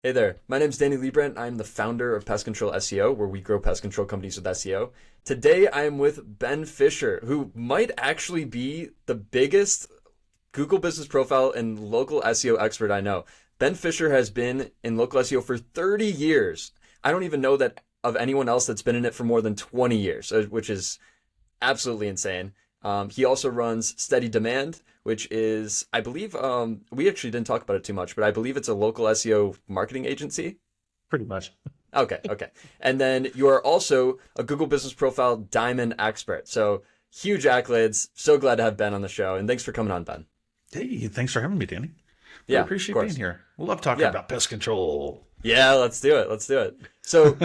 Hey there, my name's Danny Liebrand. I'm the founder of Pest Control SEO, where we grow pest control companies with SEO. Today I am with Ben Fisher, who might actually be the biggest Google business profile and local SEO expert I know. Ben Fisher has been in local SEO for 30 years. I don't even know that of anyone else that's been in it for more than 20 years, which is absolutely insane. He also runs Steady Demand, which is, I believe, we actually didn't talk about it too much, but I believe it's a local SEO marketing agency. Pretty much. Okay, okay. And then you are also a Google Business Profile Diamond expert. So huge accolades. So glad to have Ben on the show. And thanks for coming on, Ben. Hey, thanks for having me, Danny. Really Yeah, of appreciate being course. here. We love talking Yeah. about pest control. Yeah, let's do it. Let's do it. So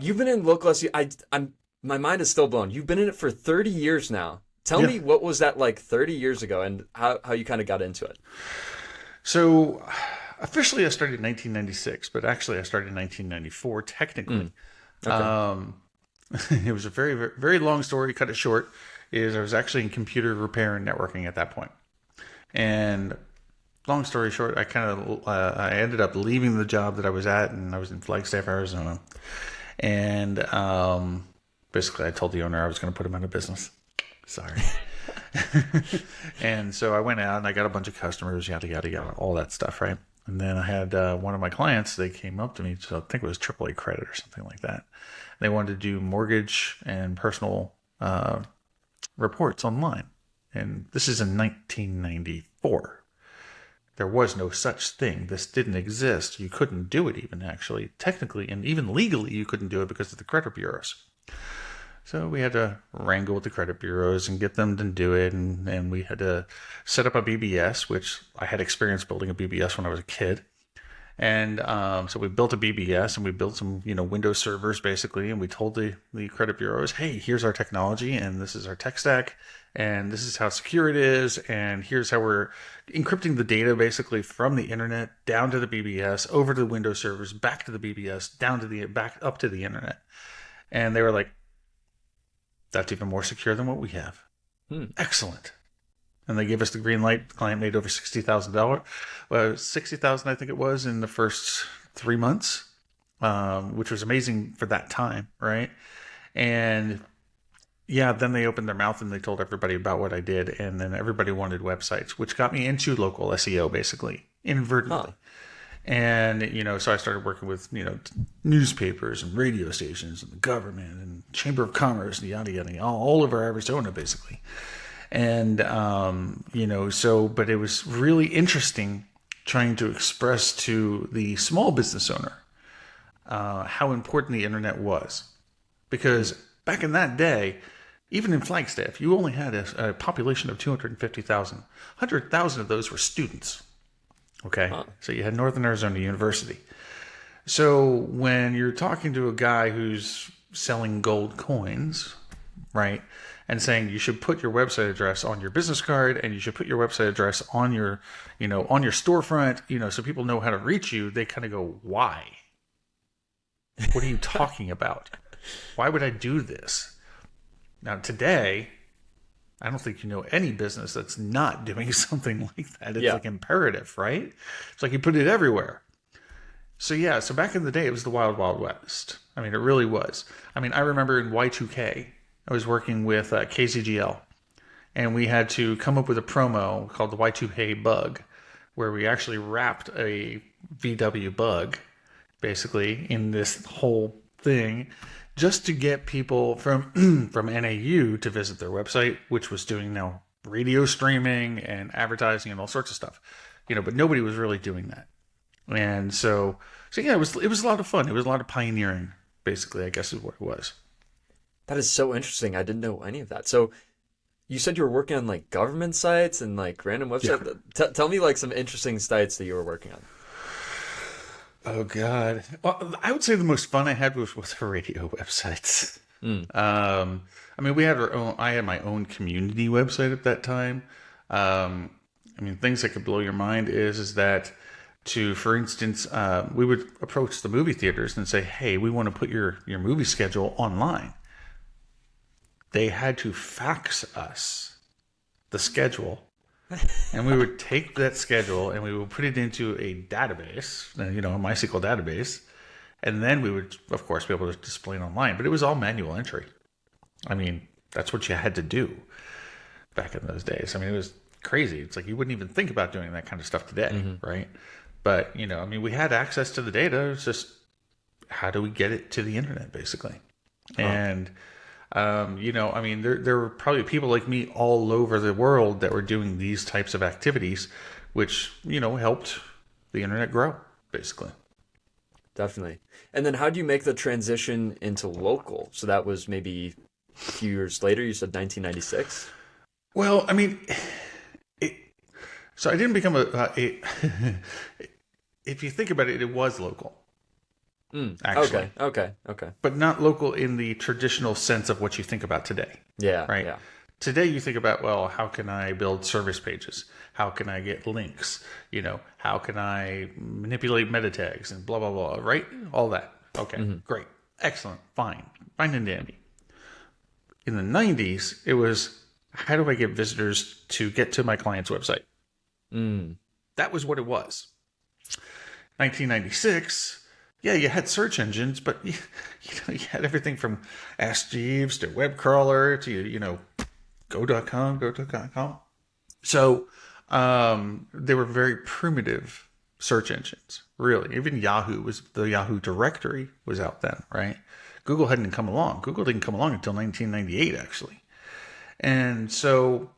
you've been in local SEO. I'm my mind is still blown. You've been in it for 30 years now. Tell Yeah. me what was that like 30 years ago and how you kind of got into it. So officially I started in 1996, but actually I started in 1994 technically. Okay. It was a very, very, very long story. Cut it short, is I was actually in computer repair and networking at that point. And long story short, I ended up leaving the job that I was at, and I was in Flagstaff, Arizona. And basically, I told the owner I was going to put him out of business. Sorry. And so I went out and I got a bunch of customers, yada yada yada, all that stuff, right? And then I had one of my clients. They came up to me, so I think it was AAA credit or something like that. They wanted to do mortgage and personal reports online, and this is in 1994. There was no such thing. This didn't exist. You couldn't do it even actually. Technically and even legally, you couldn't do it because of the credit bureaus. So we had to wrangle with the credit bureaus and get them to do it. And we had to set up a BBS, which I had experience building a BBS when I was a kid. And so we built a BBS and we built some, Windows servers basically. And we told the credit bureaus, hey, here's our technology and this is our tech stack. And this is how secure it is. And here's how we're encrypting the data basically from the internet down to the BBS, over to the Windows servers, back to the BBS, back up to the internet. And they were like, that's even more secure than what we have. Hmm. Excellent. And they gave us the green light. The client made over $60,000. Well, 60,000, I think it was, in the first 3 months, which was amazing for that time, right? And yeah, then they opened their mouth and they told everybody about what I did, and then everybody wanted websites, which got me into local SEO, basically, inadvertently. Huh. And, so I started working with, newspapers and radio stations and the government and Chamber of Commerce and yada, yada, all over Arizona, basically. And, but it was really interesting trying to express to the small business owner how important the internet was. Because back in that day, even in Flagstaff, you only had a population of 250,000. 100,000 of those were students. Okay, Huh. so you had Northern Arizona University. So when you're talking to a guy who's selling gold coins, right, and saying you should put your website address on your business card and you should put your website address on your, on your storefront, so people know how to reach you, they kind of go, why? What are you talking about? Why would I do this? Now today, I don't think you know any business that's not doing something like that. It's Yeah. like imperative, right? It's like you put it everywhere. So yeah, so back in the day, it was the wild, wild west. I mean, it really was. I mean, I remember in Y2K, I was working with KCGL, and we had to come up with a promo called the Y2K bug, where we actually wrapped a VW bug, basically, in this whole thing, just to get people from from NAU to visit their website, which was doing now radio streaming and advertising and all sorts of stuff, but nobody was really doing that. And so yeah, it was a lot of fun. It was a lot of pioneering, basically, I guess is what it was. That is so interesting. I didn't know any of that. So you said you were working on like government sites and like random Yeah. websites. Tell me like some interesting sites that you were working on. Oh God. Well, I would say the most fun I had was with the radio websites. Mm. I mean, we had our own. I had my own community website at that time. I mean, things that could blow your mind is that for instance, we would approach the movie theaters and say, "Hey, we want to put your movie schedule online." They had to fax us the schedule And we would take that schedule and we would put it into a database, a MySQL database. And then we would, of course, be able to display it online. But it was all manual entry. I mean, that's what you had to do back in those days. I mean, it was crazy. It's like you wouldn't even think about doing that kind of stuff today, right? But, we had access to the data. It's just, how do we get it to the internet, basically? And, there were probably people like me all over the world that were doing these types of activities, which, helped the internet grow, basically. Definitely. And then how do you make the transition into local? So that was maybe a few years later. You said 1996? Well, so I didn't become if you think about it, it was local. Actually. Okay. But not local in the traditional sense of what you think about today. Yeah. Right? Yeah. Today you think about, well, how can I build service pages? How can I get links? How can I manipulate meta tags and blah, blah, blah, right? All that. Okay, great. Excellent. Fine and dandy. In the 90s, it was, how do I get visitors to get to my client's website? That was what it was. 1996, yeah, you had search engines, but you had everything from Ask Jeeves to Web Crawler to, go.com. So they were very primitive search engines, really. Even the Yahoo directory was out then, right? Google hadn't come along. Google didn't come along until 1998, actually. And so,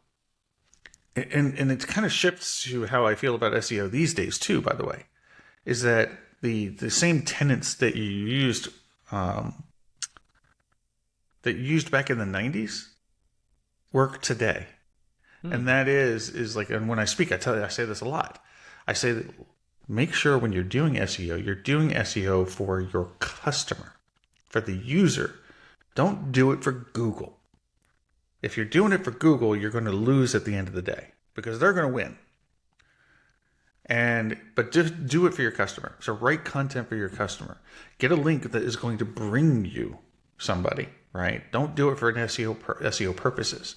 and it kind of shifts to how I feel about SEO these days too, by the way, is that the same tenets that you used back in the 90s work today. And that is like, and when I speak, I say this a lot. I say that make sure when you're doing SEO, you're doing SEO for your customer, for the user. Don't do it for Google. If you're doing it for Google, you're going to lose at the end of the day because they're going to win. But just do it for your customer. So write content for your customer. Get a link that is going to bring you somebody, right? Don't do it for an SEO purposes.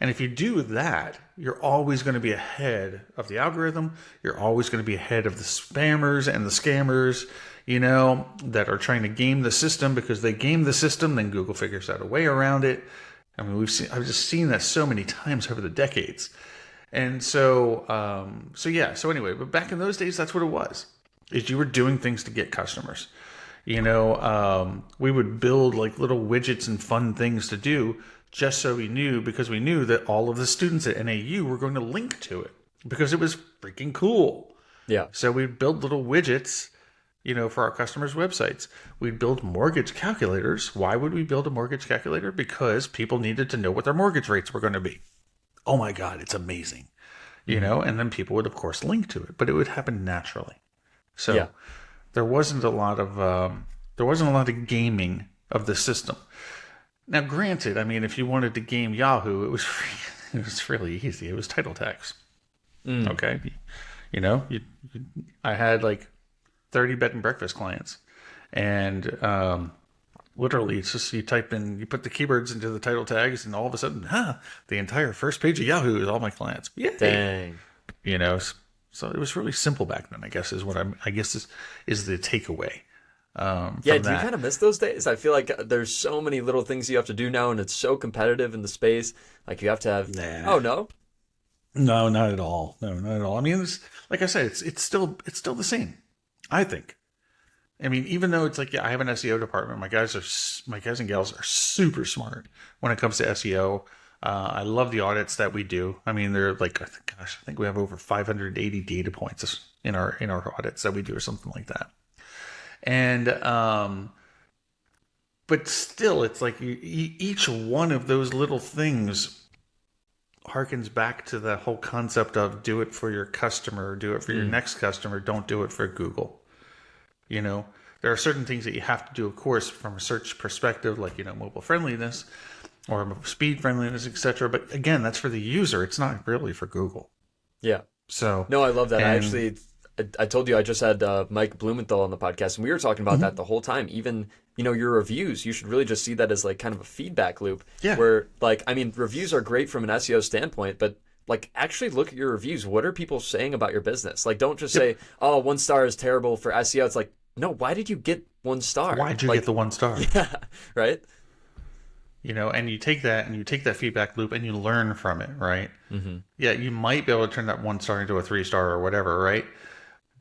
And if you do that, you're always going to be ahead of the algorithm. You're always going to be ahead of the spammers and the scammers, that are trying to game the system, because they game the system, then Google figures out a way around it. I mean, I've just seen that so many times over the decades. And so anyway, but back in those days, that's what it was, is you were doing things to get customers. We would build like little widgets and fun things to do just so because we knew that all of the students at NAU were going to link to it because it was freaking cool. Yeah. So we'd build little widgets, for our customers' websites. We'd build mortgage calculators. Why would we build a mortgage calculator? Because people needed to know what their mortgage rates were going to be. Oh my God, it's amazing. And then people would, of course, link to it, but it would happen naturally. So there wasn't a lot of gaming of the system. Now, granted, if you wanted to game Yahoo, it was really easy. It was title tags. Okay, I had like 30 bed and breakfast clients, and literally, it's just you put the keywords into the title tags, and all of a sudden, the entire first page of Yahoo is all my clients. Yay. Dang. So it was really simple back then, I guess, is what is the takeaway. Do you kind of miss those days? I feel like there's so many little things you have to do now, and it's so competitive in the space. Like you have to have. Nah. Oh no. No, not at all. No, not at all. Like I said, it's still the same, I think. Even though it's like, I have an SEO department. My guys and gals are super smart when it comes to SEO. I love the audits that we do. They're like, I think we have over 580 data points in our audits that we do, or something like that. And, but still, it's like each one of those little things harkens back to the whole concept of do it for your customer, do it for your next customer. Don't do it for Google. There are certain things that you have to do, of course, from a search perspective, like, mobile friendliness or speed friendliness, etc. But again, that's for the user. It's not really for Google. Yeah. So no, I love that. I told you I just had Mike Blumenthal on the podcast, and we were talking about that the whole time. Even, your reviews, you should really just see that as like kind of a feedback loop. Yeah. Where reviews are great from an SEO standpoint, but like actually look at your reviews. What are people saying about your business? Like, don't just say, "Oh, 1 star is terrible for SEO." It's like, no, why did you get 1 star? Why'd you get the 1 star? Yeah, right. And you take that feedback loop and you learn from it, right? Yeah, you might be able to turn that 1 star into a 3 star or whatever, right?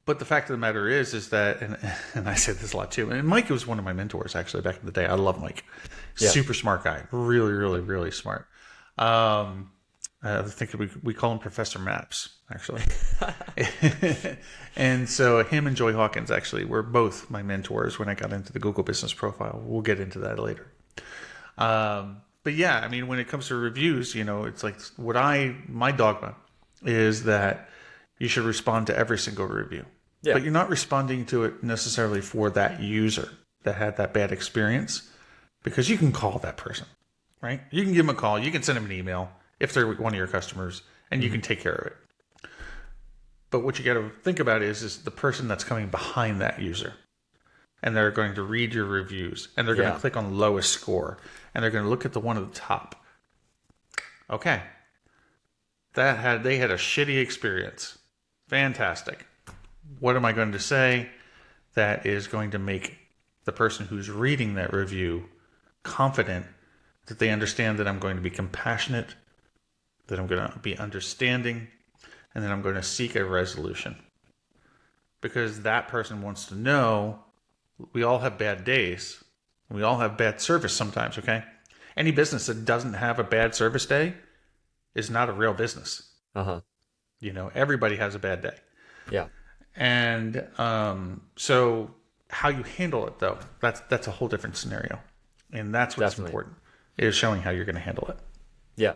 But the fact of the matter is that, and I say this a lot too, and Mike was one of my mentors actually back in the day. I love Mike. Super smart guy. Really, really, really smart. I think we call him Professor Maps, actually. And so him and Joy Hawkins actually were both my mentors when I got into the Google Business Profile. We'll get into that later. But yeah, I mean, when it comes to reviews, it's like my dogma is that you should respond to every single review. Yeah. But you're not responding to it necessarily for that user that had that bad experience, because you can call that person, right? You can give them a call. You can send them an email if they're one of your customers, and you can take care of it. But what you got to think about is the person that's coming behind that user. And they're going to read your reviews, and they're going to click on lowest score, and they're going to look at the one at the top. Okay. They had a shitty experience. Fantastic. What am I going to say that is going to make the person who's reading that review confident that they understand that I'm going to be compassionate, that I'm going to be understanding, and that I'm going to seek a resolution? Because that person wants to know we all have bad days. We all have bad service sometimes, okay? Any business that doesn't have a bad service day is not a real business. Everybody has a bad day. Yeah. And so how you handle it, though, that's a whole different scenario. And that's what's important, is showing how you're going to handle it. Yeah.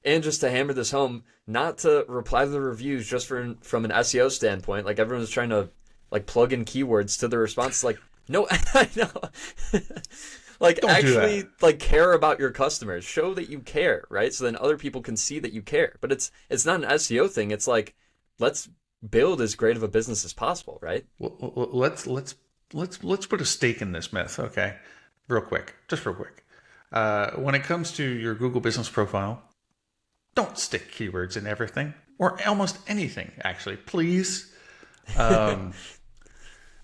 And just to hammer this home, not to reply to the reviews just from an SEO standpoint. Like, everyone's trying to like plug in keywords to the response. Like, no, I know. Like, don't actually like care about your customers. Show that you care, right? So then other people can see that you care. But it's not an SEO thing. It's like, let's build as great of a business as possible, right? Well, let's put a stake in this myth, okay? Real quick. When it comes to your Google Business Profile, don't stick keywords in everything, or almost anything, actually. Please.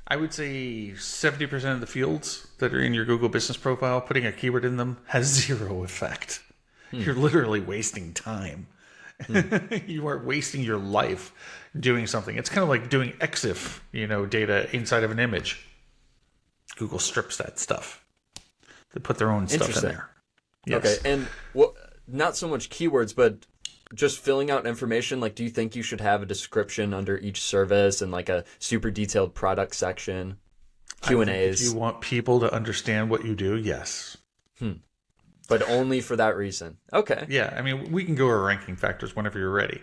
I would say 70% of the fields that are in your Google Business Profile, putting a keyword in them has zero effect. You're literally wasting time. You are wasting your life doing something. It's kind of like doing EXIF, data inside of an image. Google strips that stuff. They put their own stuff in there. Yes. Okay, and not so much keywords, but just filling out information. Like, do you think you should have a description under each service and like a super detailed product section, Q&As? If you want people to understand what you do, yes. But only for that reason. Okay. Yeah, I mean, we can go over ranking factors whenever you're ready.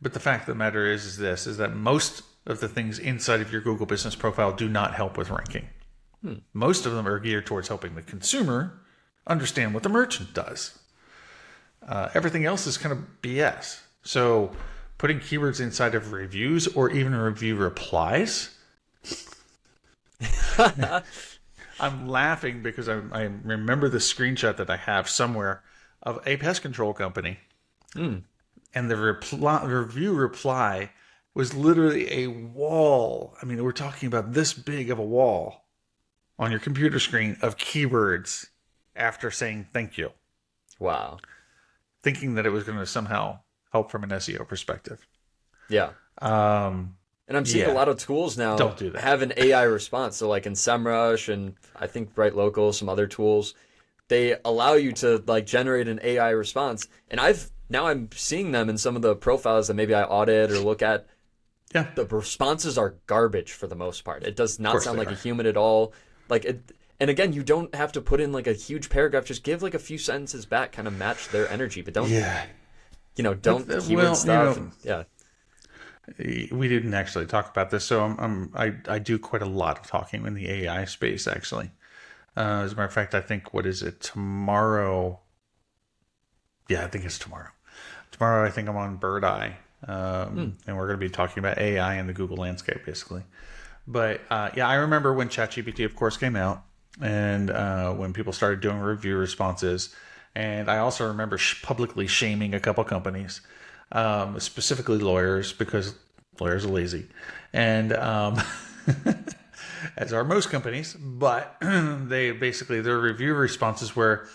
But the fact of the matter is that most of the things inside of your Google Business Profile do not help with ranking. Most of them are geared towards helping the consumer understand what the merchant does. Everything else is kind of BS. So putting keywords inside of reviews or even review replies. I'm laughing because I remember the screenshot that I have somewhere of a pest control company. And the review reply was literally a wall. I mean, we're talking about this big of a wall on your computer screen of keywords after saying thank you. Wow. Thinking that it was going to somehow help from an SEO perspective. Yeah. And I'm seeing a lot of tools now have an AI response. So like in SEMrush and I think Local, some other tools, they allow you to like generate an AI response. And I'm seeing them in some of the profiles that maybe I audit or look at. Yeah. The responses are garbage for the most part. It does not sound like a human at all. Like it. And again, you don't have to put in like a huge paragraph. Just give like a few sentences back, kind of match their energy. But don't, don't keyword stuff. We didn't actually talk about this, so I do quite a lot of talking in the AI space, actually. As a matter of fact, I think, what is it, tomorrow? Yeah, I think it's tomorrow. Tomorrow, I think I'm on Bird Eye, and we're going to be talking about AI in the Google landscape, basically. But I remember when ChatGPT, of course, came out, and when people started doing review responses, and I also remember publicly shaming a couple companies specifically lawyers, because lawyers are lazy, and as are most companies. But they basically, their review responses were,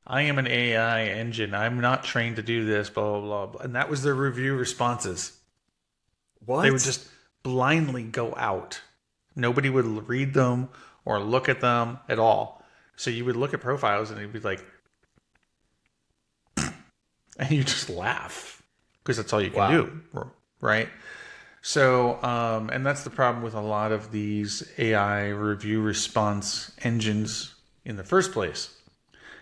I am an AI engine. I'm not trained to do this, blah, blah, blah, blah. And that was their review responses. What? They would just blindly go out. Nobody would read them or look at them at all. So you would look at profiles and it'd be like, and you just laugh because that's all you can do, right? So, and that's the problem with a lot of these AI review response engines in the first place,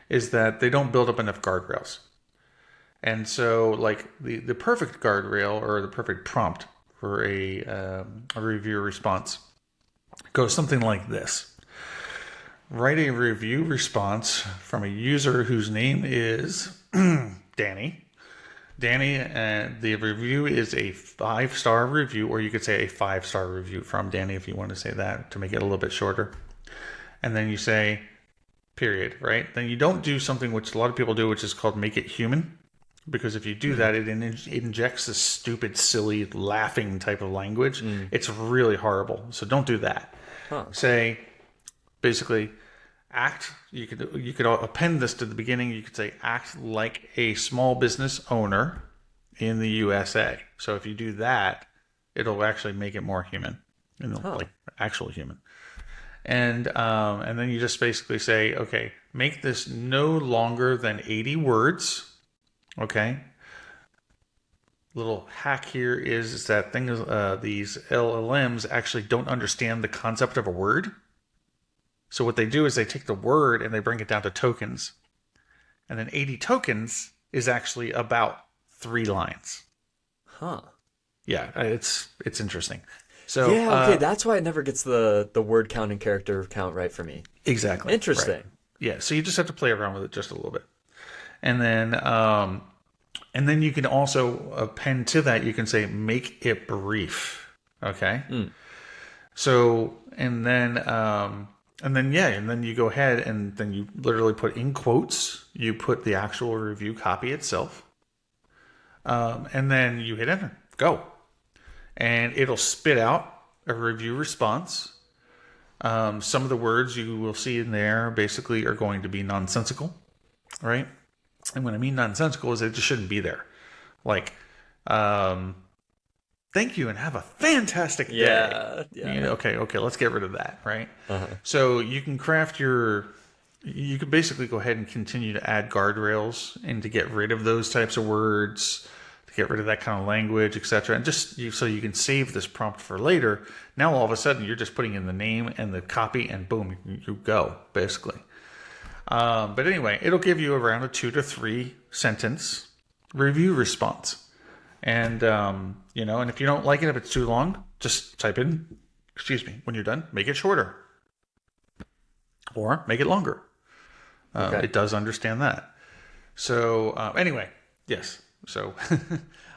is that they don't build up enough guardrails. And so, like, the perfect guardrail or the perfect prompt for a review response goes something like this. Write a review response from a user whose name is Danny. Danny, the review is a 5-star review, or you could say a 5-star review from Danny if you want to say that to make it a little bit shorter. And then you say, period, right? Then you don't do something which a lot of people do, which is called make it human. Because if you do that, it injects this stupid, silly, laughing type of language. It's really horrible. So don't do that. Say, basically, act. You could append this to the beginning. You could say, act like a small business owner in the USA. So if you do that, it'll actually make it more human, like actual human. And then you just basically say, okay, make this no longer than 80 words. Okay. Little hack here is that these LLMs actually don't understand the concept of a word. So what they do is they take the word and they bring it down to tokens. And then 80 tokens is actually about 3 lines. Huh. Yeah, it's interesting. So yeah, okay, that's why it never gets the word count and character count right for me. Exactly. Interesting. Right. Yeah, so you just have to play around with it just a little bit. And then you can also append to that, you can say, make it brief. Okay. So, and then you go ahead and then you literally put in quotes, you put the actual review copy itself. And then you hit enter, go. And it'll spit out a review response. Some of the words you will see in there basically are going to be nonsensical, right? And what I mean nonsensical is it just shouldn't be there. Like, thank you and have a fantastic day. Yeah. Okay, let's get rid of that, right? So you can you could basically go ahead and continue to add guardrails and to get rid of those types of words, to get rid of that kind of language, etc. And so you can save this prompt for later. Now all of a sudden you're just putting in the name and the copy and boom, you go, basically. But anyway, it'll give you around a 2 to 3 sentence review response. And, and if you don't like it, if it's too long, just type in, when you're done, make it shorter or make it longer. Okay. It does understand that. So, anyway, yes. So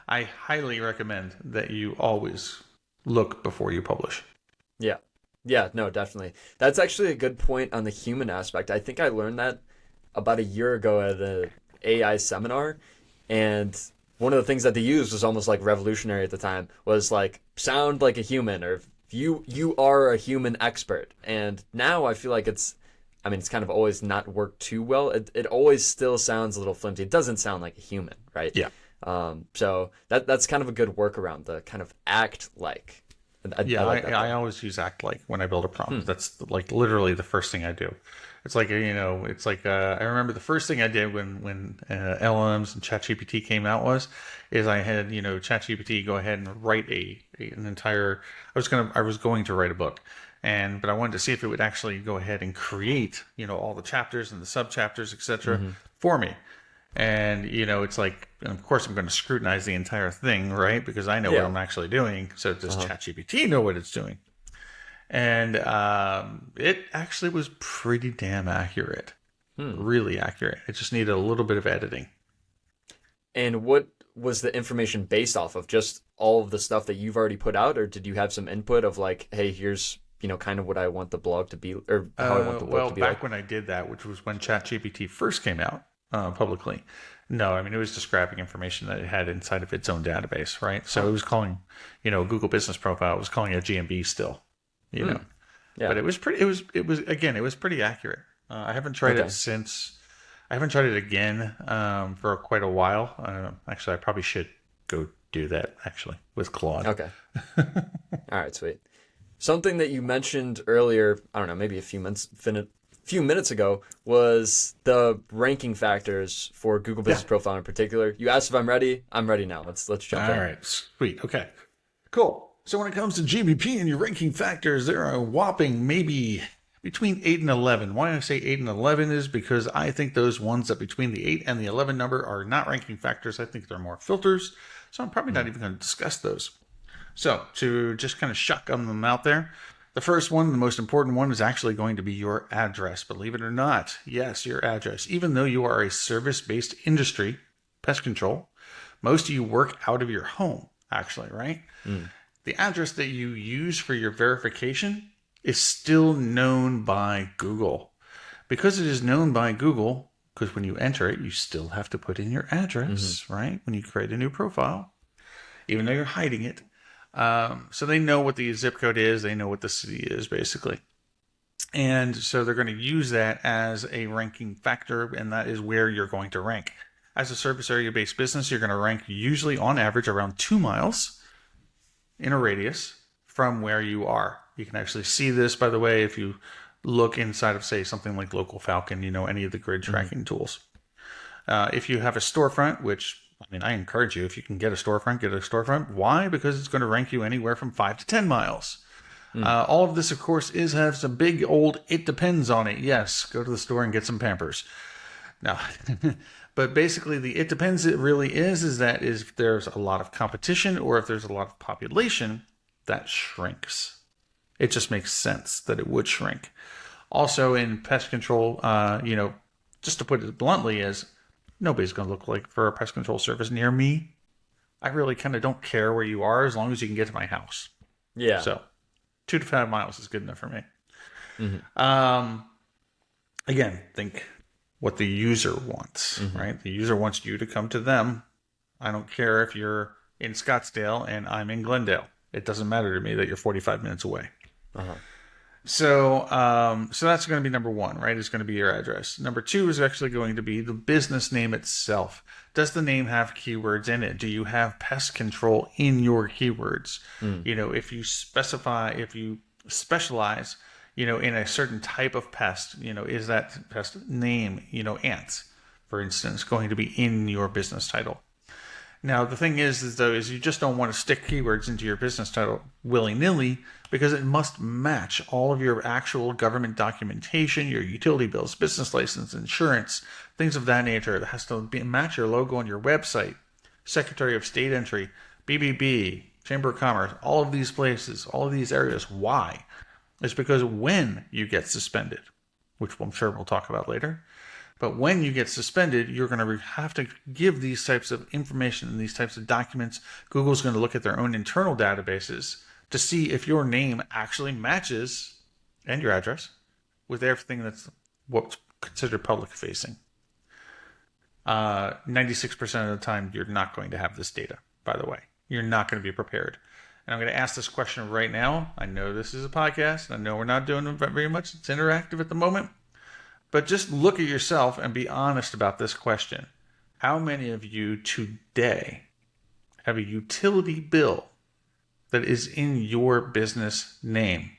I highly recommend that you always look before you publish. Yeah. Yeah, no, definitely. That's actually a good point on the human aspect. I think I learned that about a year ago at an AI seminar. And one of the things that they used was almost like revolutionary at the time, was like, sound like a human, or you are a human expert. And now I feel like it's kind of always not worked too well. It always still sounds a little flimsy. It doesn't sound like a human, right? Yeah. So that's kind of a good workaround, the kind of act like. I always use act like when I build a prompt. That's like literally the first thing I do. It's like, I remember the first thing I did when LLMs and ChatGPT came out is I had, ChatGPT go ahead and write an entire, I was going to write a book, but I wanted to see if it would actually go ahead and create, all the chapters and the sub-chapters, etc. for me. And, it's like, and of course I'm going to scrutinize the entire thing, right? Because I know what I'm actually doing. So does ChatGPT know what it's doing? And it actually was pretty damn accurate. Really accurate. It just needed a little bit of editing. And what was the information based off of? Just all of the stuff that you've already put out? Or did you have some input of like, hey, here's, kind of what I want the blog to be, or how I want the book to be back like? when I did that, which was when ChatGPT first came out, publicly. No, I mean, it was just grabbing information that it had inside of its own database, right? So it was calling, Google Business Profile, it was calling it GMB still, Yeah. But it was pretty accurate. I haven't tried it since. I haven't tried it again for quite a while. Actually, I probably should go do that actually with Claude. Okay. All right, sweet. Something that you mentioned earlier, I don't know, maybe a few minutes ago, was the ranking factors for Google Business Profile in particular. You asked if I'm ready. I'm ready now. Let's jump in. All right, sweet. Okay, cool. So when it comes to GBP and your ranking factors, there are a whopping maybe between 8 and 11. Why I say 8 and 11 is because I think those ones that between the 8 and the 11 number are not ranking factors. I think they're more filters. So I'm probably not even going to discuss those. So to just kind of shotgun them out there, the first one, the most important one, is actually going to be your address. Believe it or not, yes, your address. Even though you are a service-based industry, pest control, most of you work out of your home, actually, right? The address that you use for your verification is still known by Google. Because it is known by Google, because when you enter it, you still have to put in your address, right? When you create a new profile, even though you're hiding it. So they know what the zip code is. They know what the city is, basically. And so they're going to use that as a ranking factor, and that is where you're going to rank. As a service area-based business, you're going to rank usually on average around 2 miles in a radius from where you are. You can actually see this, by the way, if you look inside of, say, something like Local Falcon, any of the grid tracking tools. If you have a storefront, which, I encourage you, if you can get a storefront, get a storefront. Why? Because it's going to rank you anywhere from 5 to 10 miles. All of this, of course, has a big old it depends on it. Yes, go to the store and get some Pampers. No. But basically, the it depends it really is that if there's a lot of competition or if there's a lot of population, that shrinks. It just makes sense that it would shrink. Also, in pest control, just to put it bluntly, is nobody's going to look like for a pest control service near me. I really kind of don't care where you are as long as you can get to my house. Yeah. So 2 to 5 miles is good enough for me. Again, think what the user wants, right? The user wants you to come to them. I don't care if you're in Scottsdale and I'm in Glendale. It doesn't matter to me that you're 45 minutes away. So that's going to be number 1, right? It's going to be your address. Number 2 is actually going to be the business name itself. Does the name have keywords in it? Do you have pest control in your keywords? If you specialize, in a certain type of pest, is that pest name, ants, for instance, going to be in your business title? Now, the thing is you just don't want to stick keywords into your business title willy-nilly, because it must match all of your actual government documentation, your utility bills, business license, insurance, things of that nature. It has to match your logo on your website, Secretary of State entry, BBB, Chamber of Commerce, all of these places, all of these areas. Why? It's because when you get suspended, which I'm sure we'll talk about later, but when you get suspended, you're going to have to give these types of information and these types of documents. Google's going to look at their own internal databases to see if your name actually matches, and your address, with everything that's what's considered public facing. 96% of the time, you're not going to have this data, by the way. You're not going to be prepared. And I'm going to ask this question right now. I know this is a podcast, and I know we're not doing very much. It's interactive at the moment. But just look at yourself and be honest about this question. How many of you today have a utility bill that is in your business name?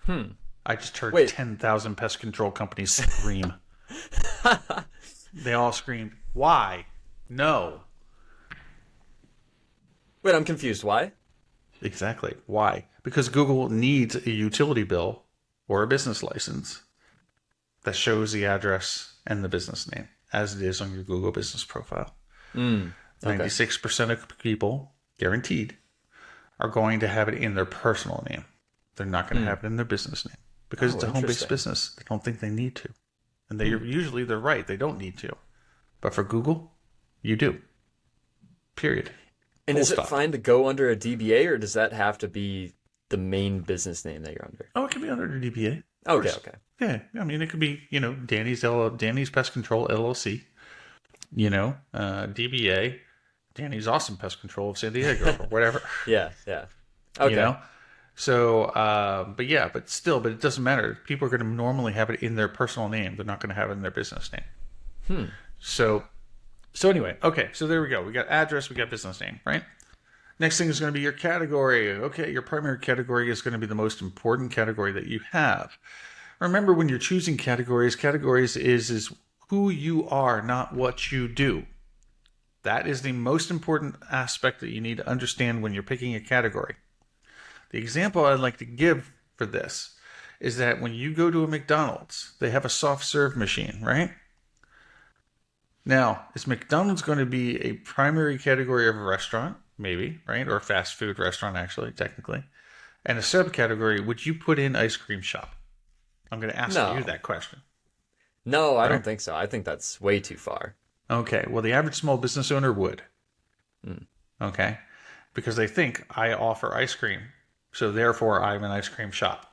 I just heard 10,000 pest control companies scream. They all screamed, why? No. Wait, I'm confused. Why? Exactly. Why? Because Google needs a utility bill or a business license that shows the address and the business name as it is on your Google business profile. 96% of people, guaranteed, are going to have it in their personal name. They're not going to have it in their business name because it's a home-based business. They don't think they need to. And they're right. They don't need to. But for Google, you do. Period. And is it fine to go under a DBA, or does that have to be the main business name that you're under? Oh, it can be under the DBA. Okay, course. okay. Yeah, I mean, it could be, Danny's Pest Control LLC, DBA, Danny's Awesome Pest Control of San Diego, or whatever, Yeah, yeah. you Okay. know? So, but it doesn't matter. People are going to normally have it in their personal name. They're not going to have it in their business name. So, anyway, okay, so there we go. We got address, we got business name, right? Next thing is going to be your category. Okay, your primary category is going to be the most important category that you have. Remember, when you're choosing categories is who you are, not what you do. That is the most important aspect that you need to understand when you're picking a category. The example I'd like to give for this is that when you go to a McDonald's, they have a soft serve machine, right? Now, is McDonald's going to be a primary category of a restaurant? Maybe, right? Or a fast food restaurant, actually, technically. And a subcategory, would you put in ice cream shop? I'm going to ask you No. that question. No, I Right? don't think so. I think that's way too far. Okay, well, the average small business owner would. Hmm. Okay? Because they think I offer ice cream, so therefore I'm an ice cream shop.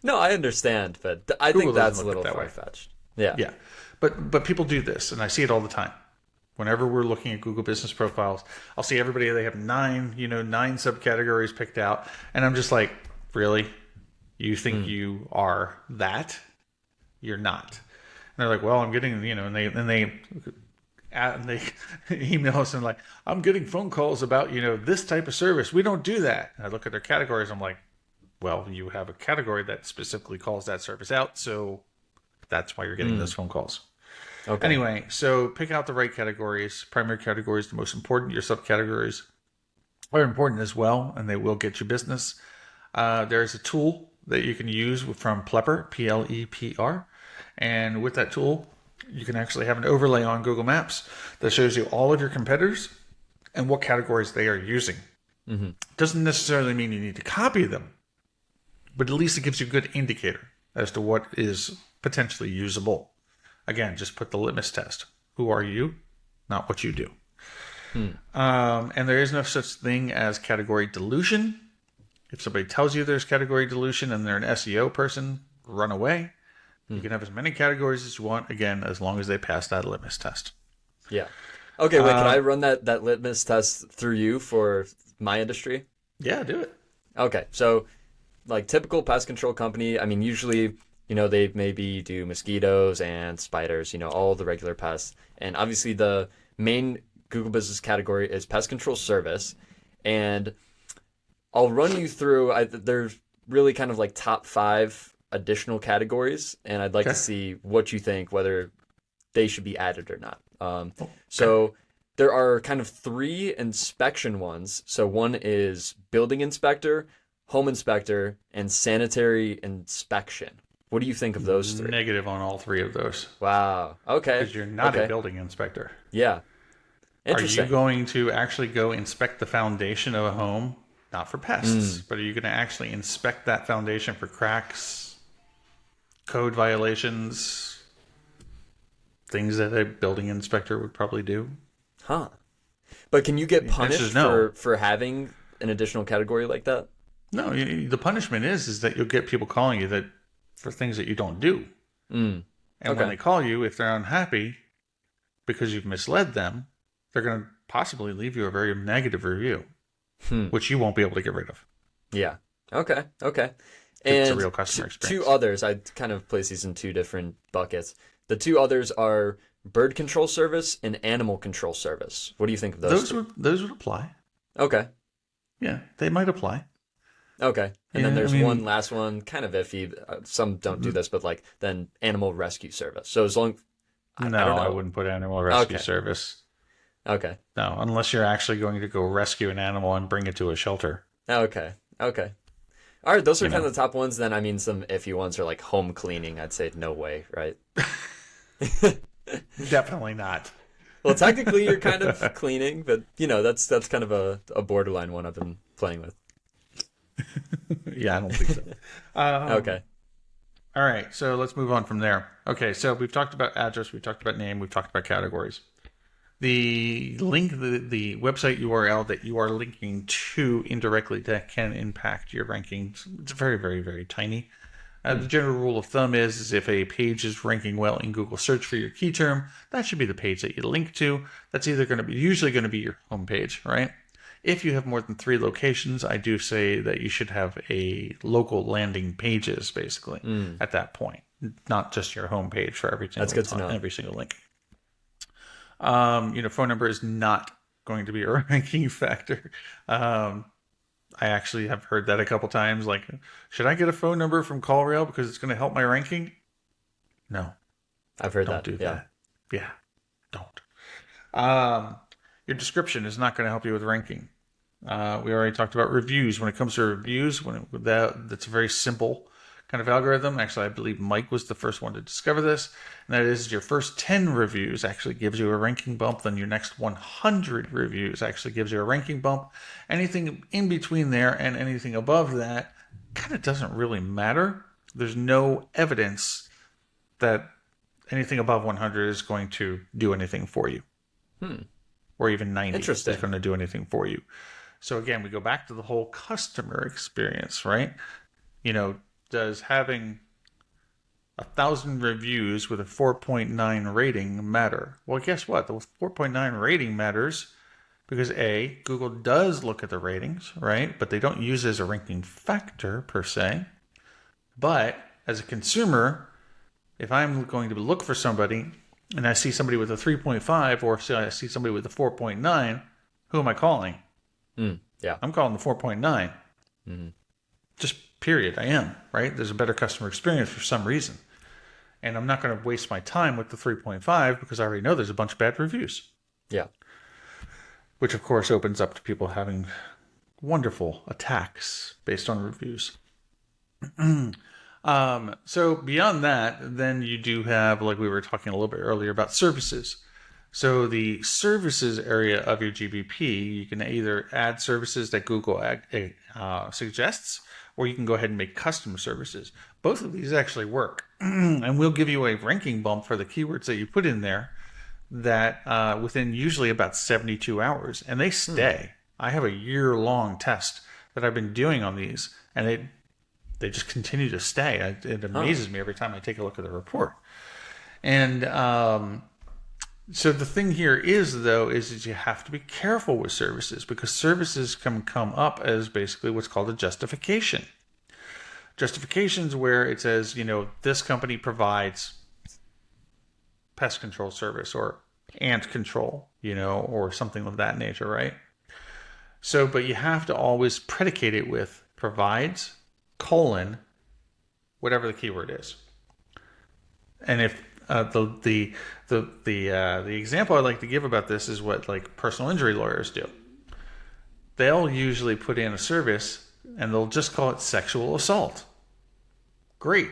No, I understand, but I Google think that's a doesn't look little at it that way. far-fetched. Yeah. Yeah, but people do this, and I see it all the time. Whenever we're looking at Google business profiles, I'll see everybody, they have nine subcategories picked out, and I'm just like, really? You think you are that? You're not. And they're like, well, I'm getting, and they email us and like, I'm getting phone calls about, this type of service. We don't do that. And I look at their categories. I'm like, well, you have a category that specifically calls that service out. So that's why you're getting those phone calls. Okay. Anyway, so pick out the right categories. Primary categories, the most important. Your subcategories are important as well, and they will get you business. There's a tool that you can use from Plepper, Plepr. And with that tool, you can actually have an overlay on Google Maps that shows you all of your competitors and what categories they are using. Mm-hmm. Doesn't necessarily mean you need to copy them, but at least it gives you a good indicator as to what is potentially usable. Again, just put the litmus test. Who are you? Not what you do. And there is no such thing as category dilution. If somebody tells you there's category dilution and they're an SEO person, run away. You can have as many categories as you want, again, as long as they pass that litmus test. Yeah. Okay, wait, can I run that litmus test through you for my industry? Yeah, do it. Okay, so like typical pest control company, I mean, usually, they maybe do mosquitoes and spiders, all the regular pests. And obviously the main Google business category is pest control service. And I'll run you through, there's really kind of like top 5 additional categories, and I'd like to see what you think, whether they should be added or not. So there are kind of 3 inspection ones. So one is building inspector, home inspector, and sanitary inspection. What do you think of those 3? Negative on all 3 of those. Wow. Okay. Because you're not Okay. a building inspector. Yeah. Interesting. Are you going to actually go inspect the foundation of a home? Not for pests, but are you going to actually inspect that foundation for cracks, code violations, things that a building inspector would probably do? Huh. But can you get answer punished is no. for having an additional category like that? No, the punishment is that you'll get people calling you that for things that you don't do. And when they call you, if they're unhappy because you've misled them, they're going to possibly leave you a very negative review, which you won't be able to get rid of. Yeah. Okay. It's a And real customer experience. 2 others, I'd kind of place these in 2 different buckets. The 2 others are bird control service and animal control service. What do you think of those? Those would apply. Okay. Yeah, they might apply. Okay. And then Yeah, there's I mean- one last one, kind of iffy. Some don't do this, but then animal rescue service. So as long I don't know. I wouldn't put animal rescue Okay. service. Okay. No, unless you're actually going to go rescue an animal and bring it to a shelter. Okay. All right, those are kind of the top ones. Then, I mean, some iffy ones are like home cleaning. I'd say no way, right? Definitely not. Well, technically, you're kind of cleaning, but that's kind of a borderline one I've been playing with. Yeah, I don't think so. Okay. All right, so let's move on from there. Okay, so we've talked about address, we've talked about name, we've talked about categories. the link, the website URL that you are linking to indirectly that can impact your rankings. It's very, very, very tiny. The general rule of thumb is if a page is ranking well in Google search for your key term, that should be the page that you link to. That's either usually going to be your homepage, right? If you have more than 3 locations, I do say that you should have a local landing pages, basically, at that point, not just your homepage for every single. That's good to know. Every single link. Phone number is not going to be a ranking factor. I actually have heard that a couple times. Like, should I get a phone number from CallRail because it's going to help my ranking? No, I've heard don't that. do that. Yeah, don't. Your description is not going to help you with ranking. We already talked about reviews. When it comes to reviews, that's a very simple kind of algorithm. Actually, I believe Mike was the first one to discover this. And that is your first 10 reviews actually gives you a ranking bump. Then your next 100 reviews actually gives you a ranking bump. Anything in between there and anything above that kind of doesn't really matter. There's no evidence that anything above 100 is going to do anything for you. Or even 90 is going to do anything for you. So again, we go back to the whole customer experience, right? Does having 1,000 reviews with a 4.9 rating matter? Well, guess what? The 4.9 rating matters because A, Google does look at the ratings, right? But they don't use it as a ranking factor per se. But as a consumer, if I'm going to look for somebody and I see somebody with a 3.5 or I see somebody with a 4.9, who am I calling? Yeah. I'm calling the 4.9. Just period. I am, right? There's a better customer experience for some reason. And I'm not going to waste my time with the 3.5 because I already know there's a bunch of bad reviews. Yeah. Which, of course, opens up to people having wonderful attacks based on reviews. So beyond that, then you do have, like we were talking a little bit earlier, about services. So the services area of your GBP, you can either add services that Google suggests, or you can go ahead and make custom services. Both of these actually work. And we'll give you a ranking bump for the keywords that you put in there that within usually about 72 hours. And they stay. I have a year-long test that I've been doing on these, and they just continue to stay. It amazes me every time I take a look at the report. And so the thing here is that you have to be careful with services because services can come up as basically what's called a justification. Justifications where it says, this company provides pest control service or ant control, or something of that nature, right? So, but you have to always predicate it with provides, whatever the keyword is. And if the example I like to give about this is what like personal injury lawyers do. They'll usually put in a service and they'll just call it sexual assault. Great.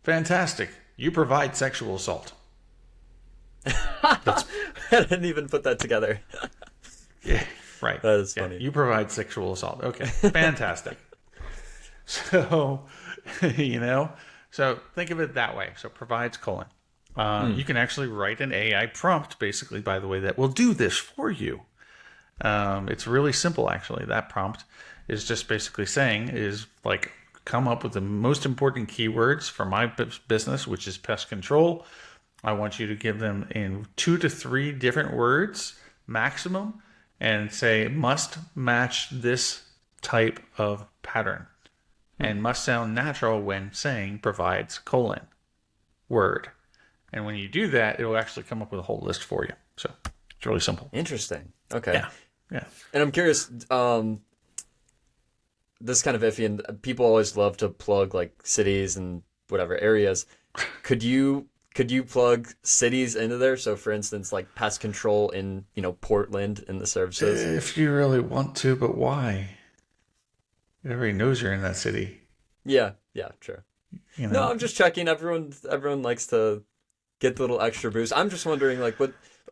Fantastic. You provide sexual assault. I didn't even put that together. Yeah, right. That is funny. You provide sexual assault. Okay. Fantastic. So, so think of it that way. So provides : you can actually write an AI prompt, basically, by the way, that will do this for you. It's really simple, actually. That prompt is just basically saying come up with the most important keywords for my business, which is pest control. I want you to give them in 2 to 3 different words maximum and say must match this type of pattern and must sound natural when saying provides : word. And when you do that, it'll actually come up with a whole list for you. So it's really simple. Interesting. Okay. Yeah. And I'm curious, this is kind of iffy, and people always love to plug like cities and whatever areas. Could you plug cities into there? So for instance, like pest control in, Portland in the services? If you really want to, but why? Everybody knows you're in that city. Yeah, true. No, I'm just checking. Everyone likes to get the little extra boost. I'm just wondering, like,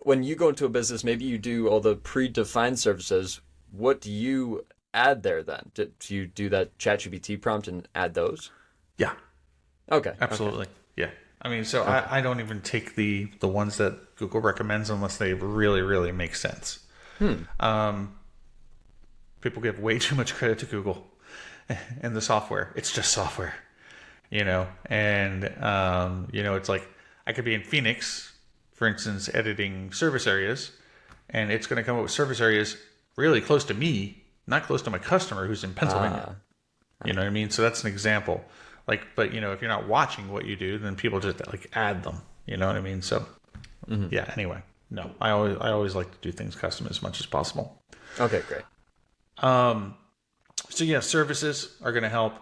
when you go into a business, maybe you do all the predefined services. What do you add there then? Do you do that ChatGPT prompt and add those? Yeah. Okay. Absolutely. Okay. Yeah. I mean, so okay. I don't even take the ones that Google recommends unless they really, really make sense. People give way too much credit to Google and the software. It's just software, and, it's like I could be in Phoenix, for instance, editing service areas, and it's going to come up with service areas really close to me, not close to my customer who's in Pennsylvania. You know what I mean? So that's an example. But if you're not watching what you do, then people just add them. You know what I mean? So yeah. Anyway, no, I always like to do things custom as much as possible. Okay, great. So yeah, services are going to help.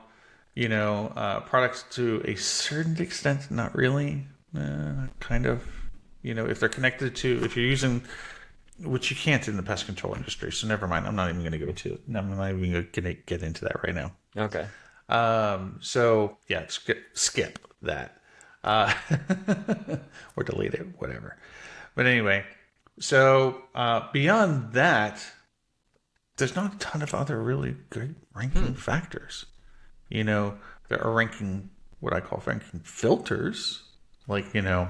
Products to a certain extent, not really. Kind of. If they're connected to, if you're using, which you can't in the pest control industry. So never mind. I'm not even going to go to. I'm not even going to get into that right now. Okay. So yeah, skip that, or delete it, whatever. But anyway, so, beyond that, there's not a ton of other really good ranking factors. There are ranking, what I call ranking filters, the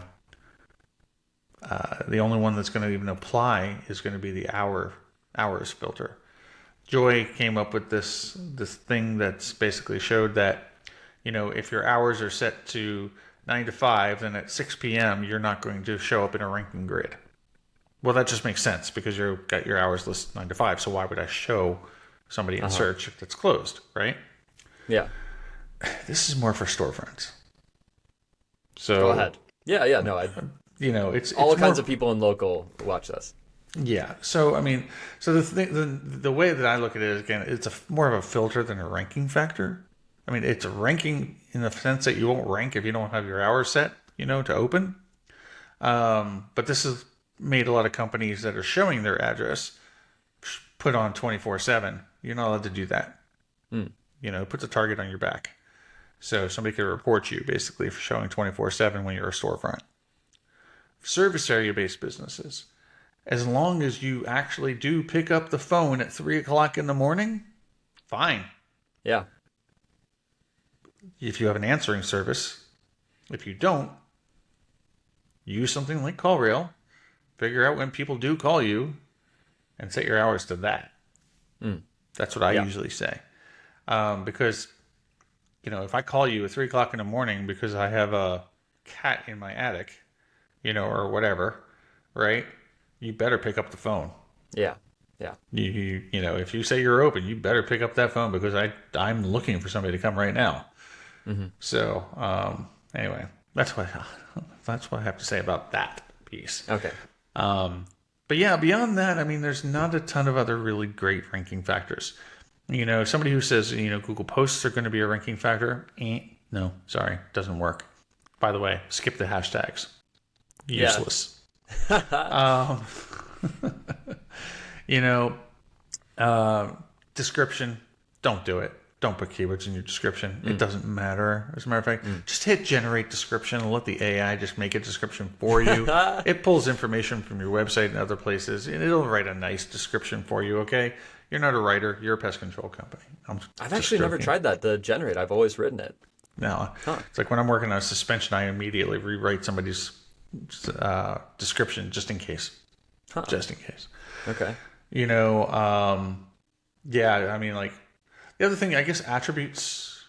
only one that's going to even apply is going to be the hours filter. Joy came up with this thing that's basically showed that, if your hours are set to 9 to 5, then at 6 p.m. you're not going to show up in a ranking grid. Well, that just makes sense because you've got your hours listed 9 to 5. So why would I show somebody in search if it's closed, right? Yeah. This is more for storefronts. So go ahead. Yeah. No, it's all kinds of people in local watch this. Yeah. So, the way that I look at it is, again, it's more of a filter than a ranking factor. It's a ranking in the sense that you won't rank if you don't have your hours set, to open. But this has made a lot of companies that are showing their address put on 24/7. You're not allowed to do that. It puts a target on your back. So somebody could report you basically for showing 24/7 when you're a storefront. Service area based businesses. As long as you actually do pick up the phone at 3 o'clock in the morning, fine. Yeah. If you have an answering service, if you don't, use something like CallRail, figure out when people do call you, and set your hours to that. That's what I usually say. Because, if I call you at 3 o'clock in the morning because I have a cat in my attic, or whatever, right? You better pick up the phone. Yeah. Yeah. If you say you're open, you better pick up that phone because I'm looking for somebody to come right now. So, anyway, that's what I have to say about that piece. Okay. But yeah, beyond that, there's not a ton of other really great ranking factors. Somebody who says, Google posts are going to be a ranking factor. No, sorry, doesn't work. By the way, skip the hashtags. Useless. Description, don't do it. Don't put keywords in your description. It doesn't matter. As a matter of fact, just hit generate description and let the AI just make a description for you. It pulls information from your website and other places, and it'll write a nice description for you, okay? You're not a writer. You're a pest control company. I've actually never tried that, the generate. I've always written it. No. It's like when I'm working on a suspension, I immediately rewrite somebody's description just in case. Just in case. Okay. The other thing, I guess, attributes,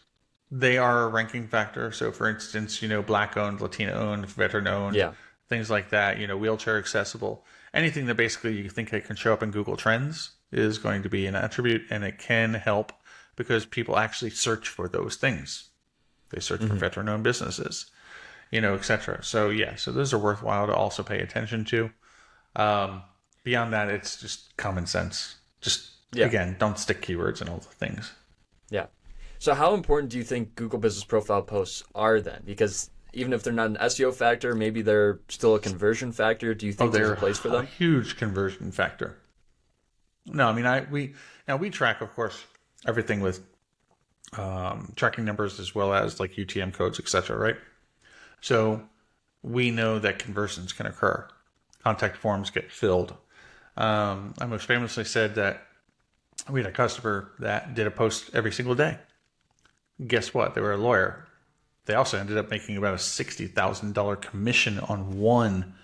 they are a ranking factor. So, for instance, Black-owned, Latino-owned, veteran-owned, things like that, wheelchair accessible. Anything that basically you think it can show up in Google Trends is going to be an attribute, and it can help because people actually search for those things. They search for veteran-owned businesses, etc. So, so those are worthwhile to also pay attention to. Beyond that, it's just common sense. Just, again, don't stick keywords in all the things. Yeah. So how important do you think Google Business Profile posts are then? Because even if they're not an SEO factor, maybe they're still a conversion factor. Do you think there's a place for them? A huge conversion factor. No, we track, of course, everything with tracking numbers as well as like UTM codes, etc. Right? So we know that conversions can occur. Contact forms get filled. I most famously said that we had a customer that did a post every single day. Guess what? They were a lawyer. They also ended up making about a $60,000 commission on one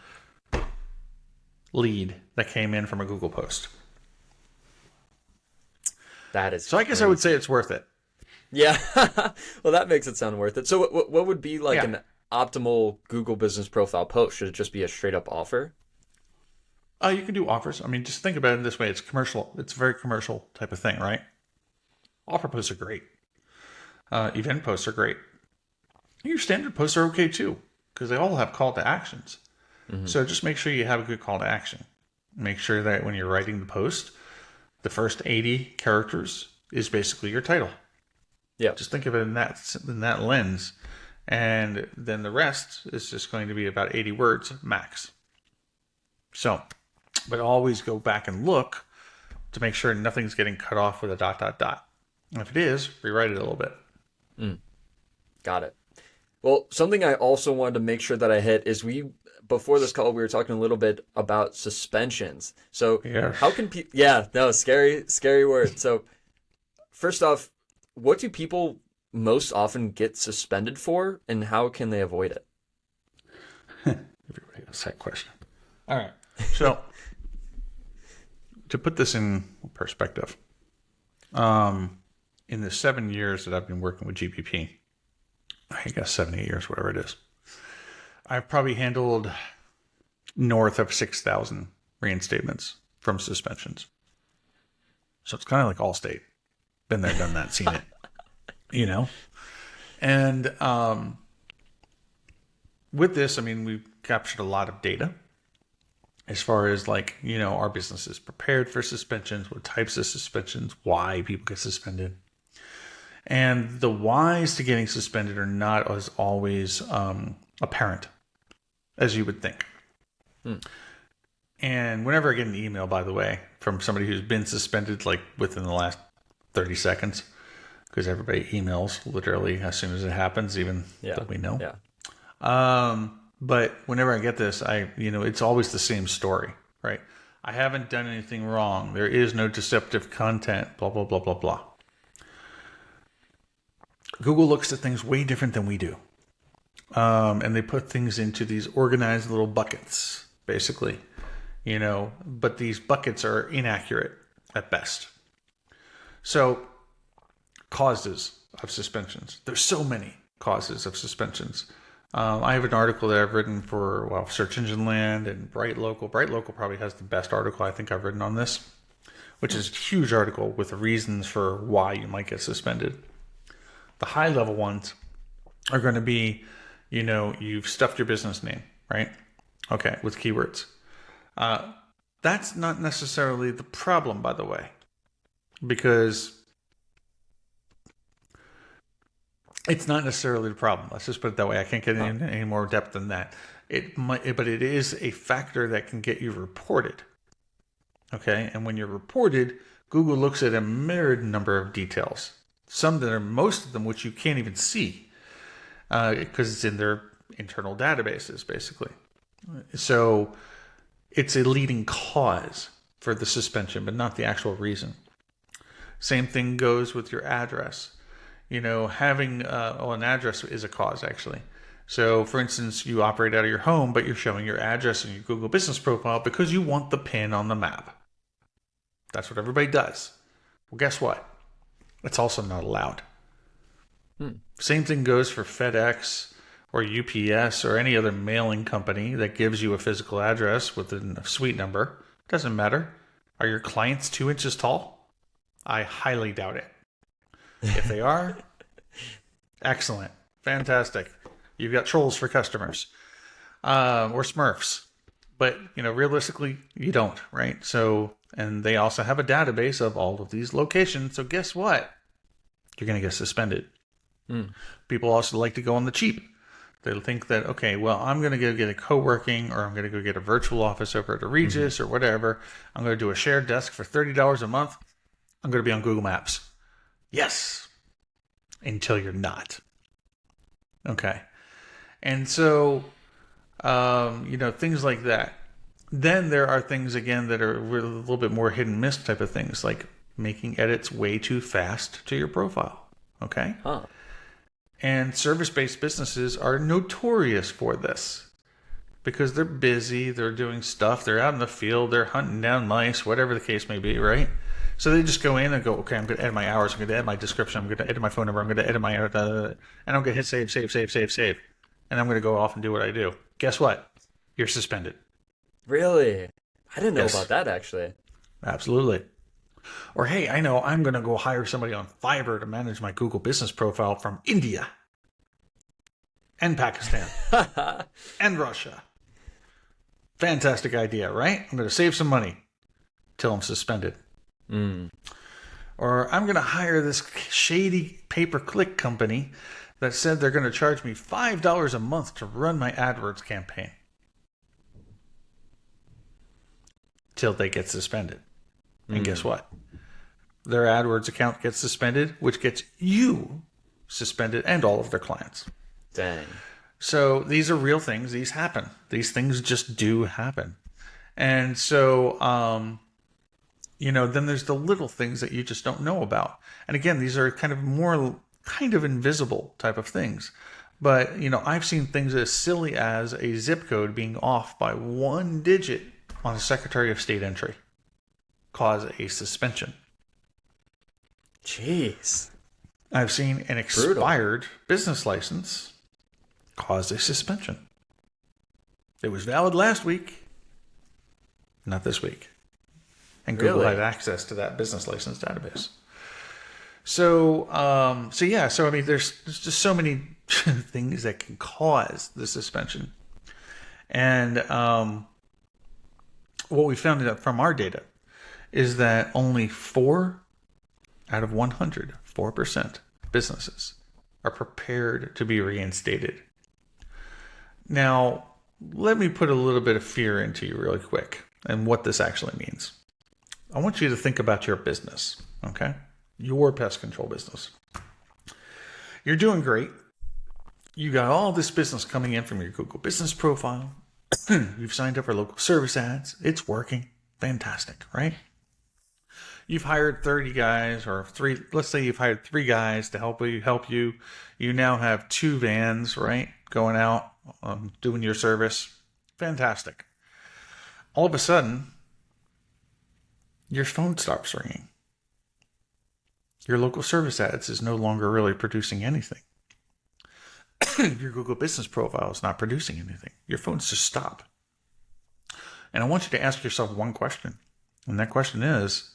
lead that came in from a Google post. That is So I guess crazy. I would say it's worth it. Yeah. Well, that makes it sound worth it. So what would be like Yeah. an optimal Google business profile post? Should it just be a straight up offer? You can do offers. I mean, just think about it this way. It's commercial. It's a very commercial type of thing, right? Offer posts are great. Event posts are great. Your standard posts are okay too, because they all have call to actions. So just make sure you have a good call to action. Make sure that when you're writing the post, the first 80 characters is basically your title. Yeah. Just think of it in that lens. And then the rest is just going to be about 80 words max. So, but always go back and look to make sure nothing's getting cut off with a ... And if it is, rewrite it a little bit. Got it. Well, something I also wanted to make sure that I hit is before this call, we were talking a little bit about suspensions. So Yes. how can people, yeah, no, scary word. So first off, what do people most often get suspended for and how can they avoid it? Everybody asks that question. All right. So, to put this in perspective, in the 7 years that I've been working with GPP, I guess 7, 8 years, whatever it is, I've probably handled north of 6,000 reinstatements from suspensions. So it's kind of like Allstate. Been there, done that, seen it, you know? And with this, I mean, we've captured a lot of data as far as like, you know, our business is prepared for suspensions, what types of suspensions, why people get suspended. And the whys to getting suspended are not as always apparent as you would think. And whenever I get an email, by the way, from somebody who's been suspended like within the last 30 seconds, because everybody emails literally as soon as it happens, even though we know. Yeah. But whenever I get this, it's always the same story, right? I haven't done anything wrong. There is no deceptive content, blah, blah, blah, blah, blah. Google looks at things way different than we do. And they put things into these organized little buckets, basically, but these buckets are inaccurate at best. So causes of suspensions. There's so many causes of suspensions. I have an article that I've written for Search Engine Land and Bright Local. Bright Local probably has the best article I think I've written on this, which is a huge article with reasons for why you might get suspended. The high level ones are going to be, you've stuffed your business name, right? Okay, with keywords. That's not necessarily the problem, by the way, because it's not necessarily the problem. Let's just put it that way. I can't get into any more depth than that. But it is a factor that can get you reported. Okay, and when you're reported, Google looks at a myriad number of details. Most of them which you can't even see because it's in their internal databases, basically. So it's a leading cause for the suspension, but not the actual reason. Same thing goes with your address. Having an address is a cause, actually. So, for instance, you operate out of your home, but you're showing your address in your Google Business Profile because you want the pin on the map. That's what everybody does. Well, guess what? It's also not allowed. Same thing goes for FedEx or UPS or any other mailing company that gives you a physical address with a suite number. Doesn't matter. Are your clients 2 inches tall? I highly doubt it. If they are, excellent. Fantastic. You've got trolls for customers or Smurfs. But, realistically, you don't, right? So, and they also have a database of all of these locations. So guess what? You're going to get suspended. People also like to go on the cheap. They'll think that, okay, well, I'm going to go get a co-working or I'm going to go get a virtual office over at a Regis or whatever. I'm going to do a shared desk for $30 a month. I'm going to be on Google Maps. Yes. Until you're not. Okay. And so, things like that. Then there are things, again, that are a little bit more hit and miss type of things, like making edits way too fast to your profile. Okay? And service-based businesses are notorious for this. because they're busy, they're doing stuff, they're out in the field, they're hunting down mice, whatever the case may be, right? So they just go in and go, okay, I'm going to edit my hours, I'm going to edit my description, I'm going to edit my phone number, I'm going to edit my, and I'm going to hit save, save, save, save, save. And I'm going to go off and do what I do. Guess what? You're suspended. Really? I didn't know Yes. about that, actually. Absolutely. Or, hey, I know I'm going to go hire somebody on Fiverr to manage my Google business profile from India and Pakistan and Russia. Fantastic idea, right? I'm going to save some money till I'm suspended. Or I'm going to hire this shady pay-per-click company that said they're going to charge me $5 a month to run my AdWords campaign. Till they get suspended. And guess what? Their AdWords account gets suspended, which gets you suspended and all of their clients. Dang. So these are real things. These happen. These things just do happen. And so, then there's the little things that you just don't know about. And again, these are kind of invisible type of things. But, I've seen things as silly as a zip code being off by one digit on a Secretary of State entry cause a suspension. Jeez. I've seen an expired business license cause a suspension. It was valid last week, not this week. And Google had access to that business license database. So there's just so many things that can cause the suspension. And what we found out from our data is that only 4 out of 100, 4% businesses are prepared to be reinstated. Now, let me put a little bit of fear into you really quick and what this actually means. I want you to think about your business, okay? Your pest control business. You're doing great. You got all this business coming in from your Google business profile. You've signed up for local service ads. It's working. Fantastic, right? You've hired 30 guys or let's say you've hired 3 guys to help you. You now have 2 vans, right? Going out, doing your service. Fantastic. All of a sudden, your phone stops ringing. Your local service ads is no longer really producing anything. Your Google business profile is not producing anything. Your phones just stop. And I want you to ask yourself one question. And that question is,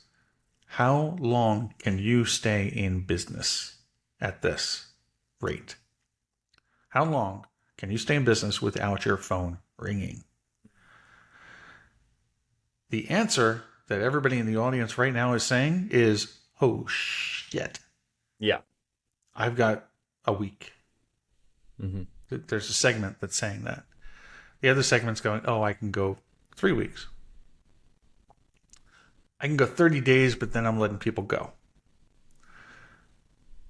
how long can you stay in business at this rate? How long can you stay in business without your phone ringing? The answer that everybody in the audience right now is saying is, oh shit. Yeah. I've got a week. Mm-hmm. There's a segment that's saying that. The other segment's going, oh, I can go 3 weeks. I can go 30 days, but then I'm letting people go.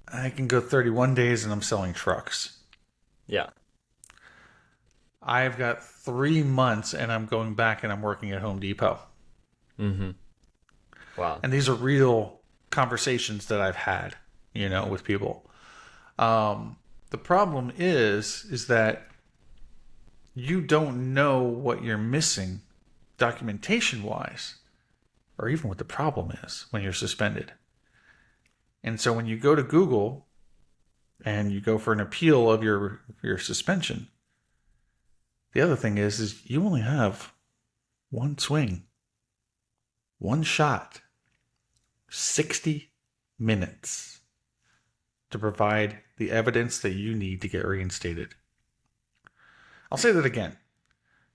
I can go 31 days and I'm selling trucks. Yeah. I've got 3 months and I'm going back and I'm working at Home Depot. Mm-hmm. Wow. And these are real conversations that I've had, with people. The problem is that you don't know what you're missing documentation-wise, or even what the problem is when you're suspended. And so when you go to Google and you go for an appeal of your suspension, the other thing is you only have one swing, one shot, 60 minutes to provide the evidence that you need to get reinstated. I'll say that again.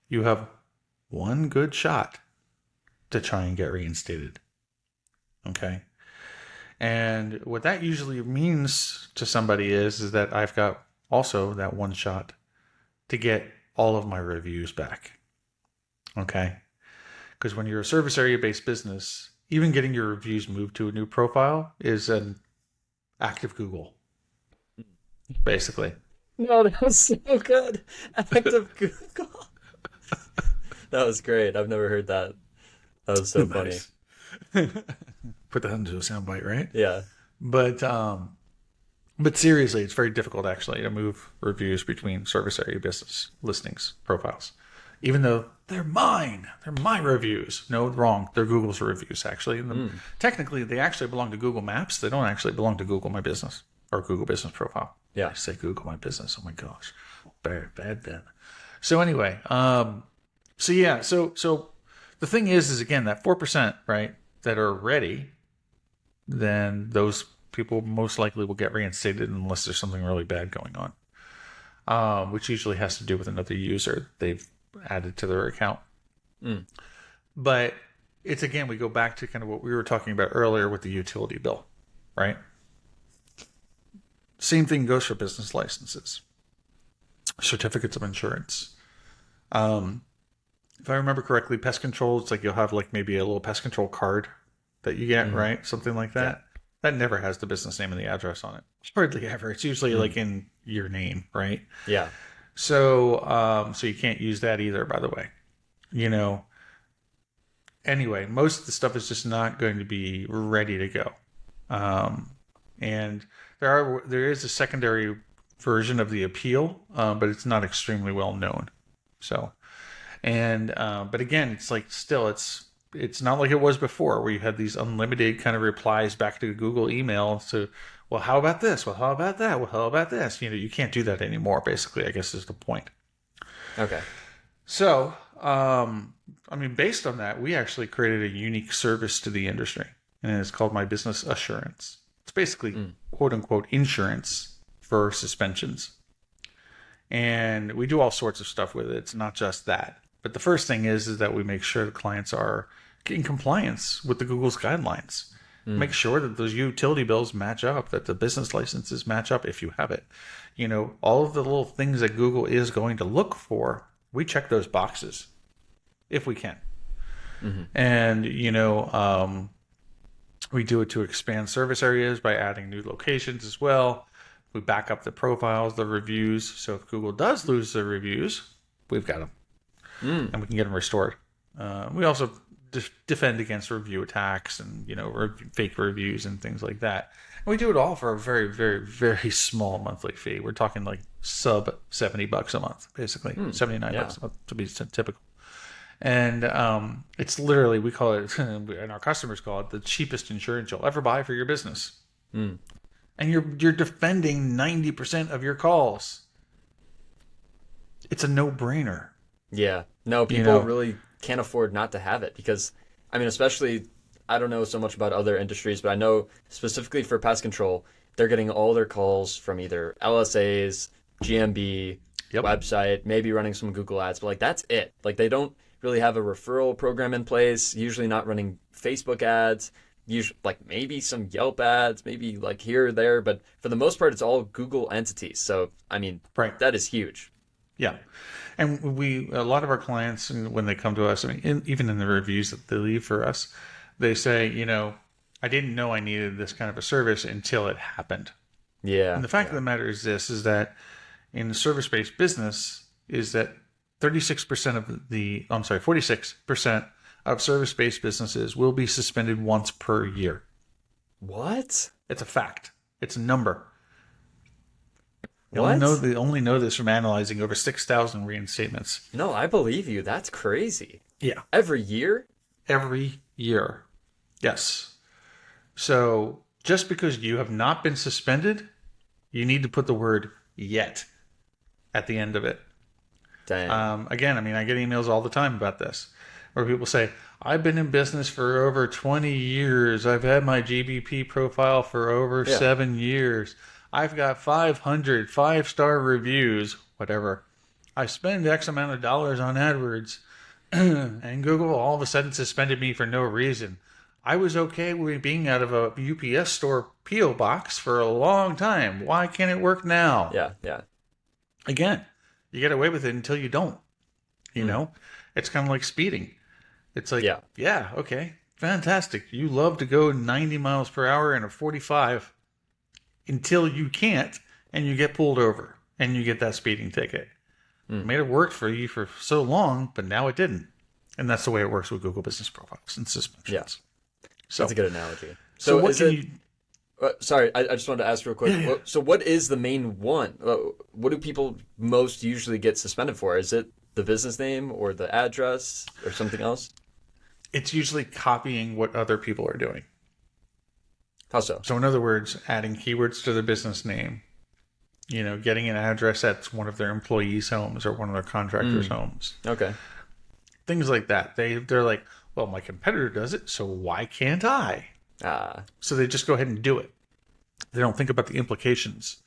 You have one good shot to try and get reinstated. Okay? And what that usually means to somebody is that I've got also that one shot to get all of my reviews back. Okay? Because when you're a service area based business, even getting your reviews moved to a new profile is an act of Google. Basically. No, that was so good. Active Google. That was great. I've never heard that. That was so funny. Put that into a soundbite, right? Yeah. But seriously, it's very difficult actually to move reviews between service area business listings profiles. even though they're mine. They're my reviews. No, wrong. They're Google's reviews, actually. And technically, they actually belong to Google Maps. They don't actually belong to Google My Business or Google Business Profile. Yeah. I say Google My Business. Oh my gosh. Bad Ben. So anyway, so the thing is again, that 4%, right, that are ready, then those people most likely will get reinstated unless there's something really bad going on, which usually has to do with another user they've added to their account. But it's, again, we go back to kind of what we were talking about earlier with the utility bill, right? Same thing goes for business licenses, certificates of insurance. If I remember correctly, pest control, it's like you'll have like maybe a little pest control card that you get, right? Something like that. Yeah. That never has the business name and the address on it. Hardly ever. It's usually like in your name, right? Yeah. So, so you can't use that either, by the way. Anyway, most of the stuff is just not going to be ready to go. And there is a secondary version of the appeal, but it's not extremely well known. So, but again, it's like still, it's not like it was before, where you had these unlimited kind of replies back to Google email. So, well, how about this? Well, how about that? Well, how about this? You can't do that anymore, basically, I guess is the point. Okay. So, based on that, we actually created a unique service to the industry, and it's called My Business Assurance. It's basically quote unquote insurance for suspensions. And we do all sorts of stuff with it. It's not just that. But the first thing is that we make sure the clients are in compliance with the Google's guidelines. Make sure that those utility bills match up, that the business licenses match up if you have it. All of the little things that Google is going to look for, we check those boxes if we can. And, we do it to expand service areas by adding new locations as well. We back up the profiles, the reviews. So if Google does lose the reviews, we've got them. And we can get them restored. We also defend against review attacks and, fake reviews and things like that. And we do it all for a very, very, very small monthly fee. We're talking like sub $70 a month, basically. $79 a month to be typical. And it's literally, we call it, and our customers call it, the cheapest insurance you'll ever buy for your business. And you're defending 90% of your calls. It's a no-brainer. Yeah. No, people really can't afford not to have it because, especially, I don't know so much about other industries, but I know specifically for pest control, they're getting all their calls from either LSAs, GMB, website, maybe running some Google ads, but like that's it. Like they don't really have a referral program in place, usually not running Facebook ads, usually like maybe some Yelp ads, maybe like here or there, but for the most part, it's all Google entities. So, right. That is huge. Yeah. And a lot of our clients, when they come to us, even in the reviews that they leave for us, they say, I didn't know I needed this kind of a service until it happened. Yeah. And the fact of the matter is this, is that in the service-based business is that 46% of service-based businesses will be suspended once per year. What? It's a fact. It's a number. They What? only know this from analyzing over 6,000 reinstatements. No, I believe you. That's crazy. Yeah. Every year? Every year. Yes. So just because you have not been suspended, you need to put the word yet at the end of it. Dang. Again, I get emails all the time about this where people say, I've been in business for over 20 years. I've had my GBP profile for over 7 years. I've got 500 5-star reviews, whatever. I spend X amount of dollars on AdWords, and Google all of a sudden suspended me for no reason. I was okay with being out of a UPS store P.O. box for a long time. Why can't it work now? Yeah. Again, you get away with it until you don't. It's kind of like speeding. It's like, yeah, okay, fantastic. You love to go 90 miles per hour in a 45 until you can't, and you get pulled over, and you get that speeding ticket. It made it work for you for so long, but now it didn't. And that's the way it works with Google Business Profiles and suspensions. Yeah. So, that's a good analogy. So what can you... sorry, I just wanted to ask real quick. Yeah. So what is the main one? What do people most usually get suspended for? Is it the business name or the address or something else? It's usually copying what other people are doing. How so? So in other words, adding keywords to the business name, getting an address at one of their employees' homes or one of their contractors' homes. Okay. Things like that. They're like, well, my competitor does it, so why can't I? So they just go ahead and do it. They don't think about the implications.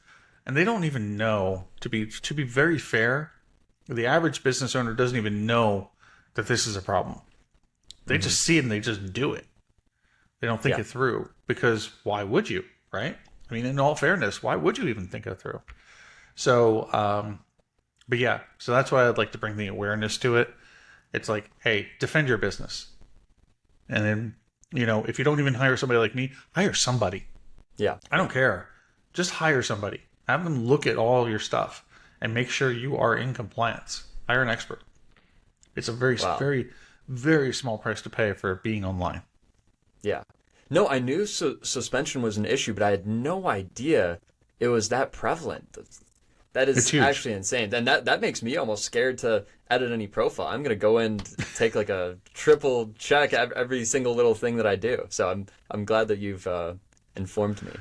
And they don't even know, to be very fair, the average business owner doesn't even know that this is a problem. They just see it and they just do it. They don't think it through, because why would you, right? I mean, in all fairness, why would you even think it through? So, but yeah, so that's why I'd like to bring the awareness to it. It's like, hey, defend your business. And then, if you don't even hire somebody like me, hire somebody. Yeah. I don't care. Just hire somebody. Have them look at all your stuff and make sure you are in compliance. Hire an expert. It's a very, very, very small price to pay for being online. Yeah. No, I knew suspension was an issue, but I had no idea it was that prevalent. That is actually insane. And that makes me almost scared to edit any profile. I'm going to go and take like a triple check every single little thing that I do. So I'm glad that you've informed me.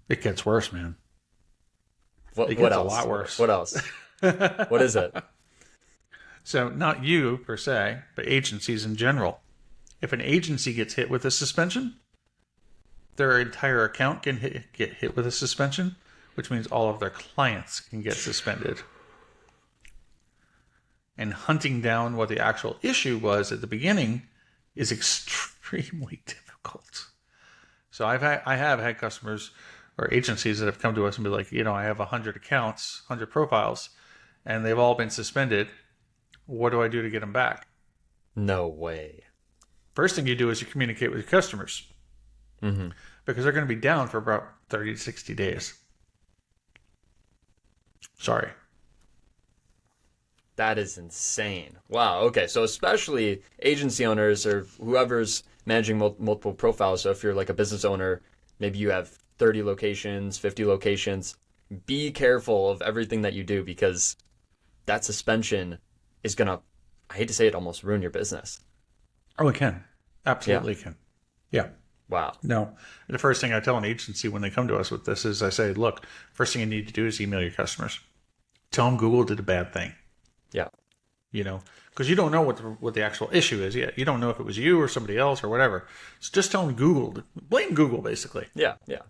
It gets worse, man. What else? A lot worse. What else? What is it? So not you per se, but agencies in general. If an agency gets hit with a suspension, their entire account can get hit with a suspension, which means all of their clients can get suspended. And hunting down what the actual issue was at the beginning is extremely difficult. So I have had customers or agencies that have come to us and be like, I have 100 accounts, 100 profiles, and they've all been suspended. What do I do to get them back? No way. First thing you do is you communicate with your customers. Mm-hmm. Because they're going to be down for about 30 to 60 days. Sorry. That is insane. Wow. Okay. So especially agency owners or whoever's managing multiple profiles. So if you're like a business owner, maybe you have 30 locations, 50 locations. Be careful of everything that you do, because that suspension is going to, I hate to say it, almost ruin your business. Oh, it can. Absolutely can. Yeah. Wow. No. The first thing I tell an agency when they come to us with this is I say, look, first thing you need to do is email your customers. Tell them Google did a bad thing. Yeah. Because you don't know what the actual issue is yet. You don't know if it was you or somebody else or whatever. So just tell them Google. Blame Google, basically. Yeah. Yeah.